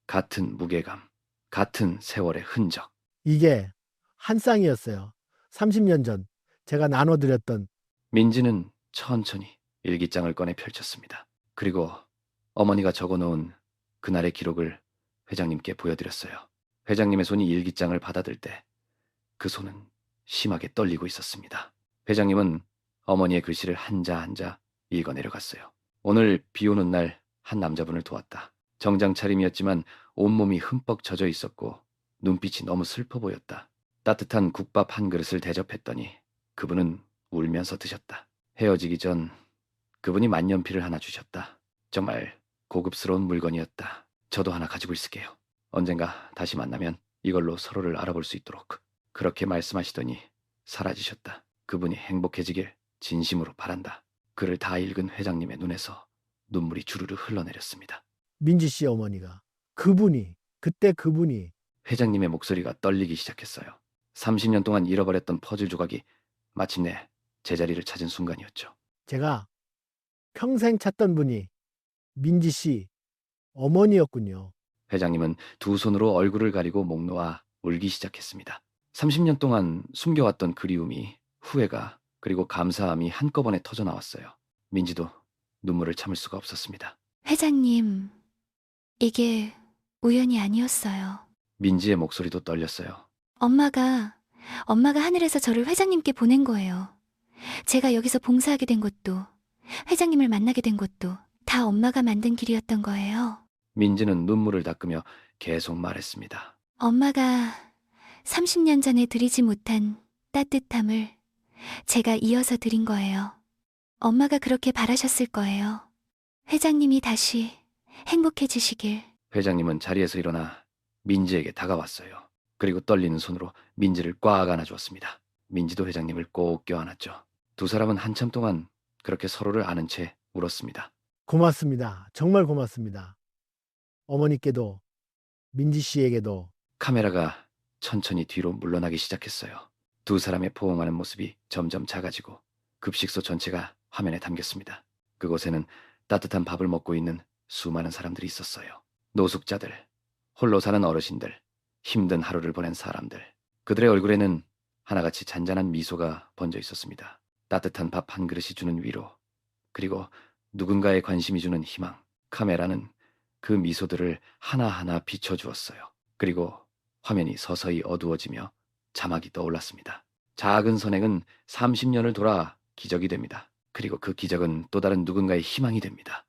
같은 무게감, 같은 세월의 흔적. 이게 한 쌍이었어요. 30년 전 제가 나눠드렸던. 민지는 천천히 일기장을 꺼내 펼쳤습니다. 그리고 어머니가 적어놓은 그날의 기록을 회장님께 보여드렸어요. 회장님의 손이 일기장을 받아들 때 그 손은 심하게 떨리고 있었습니다. 회장님은 어머니의 글씨를 한자 한자 읽어 내려갔어요. 오늘 비 오는 날 한 남자분을 도왔다. 정장 차림이었지만 온몸이 흠뻑 젖어 있었고 눈빛이 너무 슬퍼 보였다. 따뜻한 국밥 한 그릇을 대접했더니 그분은 울면서 드셨다. 헤어지기 전 그분이 만년필을 하나 주셨다. 정말 고급스러운 물건이었다. 저도 하나 가지고 있을게요. 언젠가 다시 만나면 이걸로 서로를 알아볼 수 있도록. 그렇게 말씀하시더니 사라지셨다. 그분이 행복해지길 진심으로 바란다. 글을 다 읽은 회장님의 눈에서 눈물이 주르르 흘러내렸습니다. 민지 씨 어머니가. 그때 그분이. 회장님의 목소리가 떨리기 시작했어요. 30년 동안 잃어버렸던 퍼즐 조각이 마침내 제자리를 찾은 순간이었죠. 제가 평생 찾던 분이 민지 씨 어머니였군요. 회장님은 두 손으로 얼굴을 가리고 목 놓아 울기 시작했습니다. 30년 동안 숨겨왔던 그리움이, 후회가, 그리고 감사함이 한꺼번에 터져나왔어요. 민지도 눈물을 참을 수가 없었습니다. 회장님, 이게 우연이 아니었어요. 민지의 목소리도 떨렸어요. 엄마가 하늘에서 저를 회장님께 보낸 거예요. 제가 여기서 봉사하게 된 것도, 회장님을 만나게 된 것도 다 엄마가 만든 길이었던 거예요. 민지는 눈물을 닦으며 계속 말했습니다. 엄마가 30년 전에 드리지 못한 따뜻함을 제가 이어서 드린 거예요. 엄마가 그렇게 바라셨을 거예요. 회장님이 다시 행복해지시길. 회장님은 자리에서 일어나 민지에게 다가왔어요. 그리고 떨리는 손으로 민지를 꽉 안아주었습니다. 민지도 회장님을 꼭 껴안았죠. 두 사람은 한참 동안 그렇게 서로를 아는 채 울었습니다. 고맙습니다. 정말 고맙습니다. 어머니께도 민지 씨에게도. 카메라가 천천히 뒤로 물러나기 시작했어요. 두 사람의 포옹하는 모습이 점점 작아지고 급식소 전체가 화면에 담겼습니다. 그곳에는 따뜻한 밥을 먹고 있는 수많은 사람들이 있었어요. 노숙자들, 홀로 사는 어르신들, 힘든 하루를 보낸 사람들. 그들의 얼굴에는 하나같이 잔잔한 미소가 번져 있었습니다. 따뜻한 밥 한 그릇이 주는 위로, 그리고 누군가의 관심이 주는 희망. 카메라는 그 미소들을 하나하나 비춰주었어요. 그리고 화면이 서서히 어두워지며 자막이 떠올랐습니다. 작은 선행은 30년을 돌아 기적이 됩니다. 그리고 그 기적은 또 다른 누군가의 희망이 됩니다.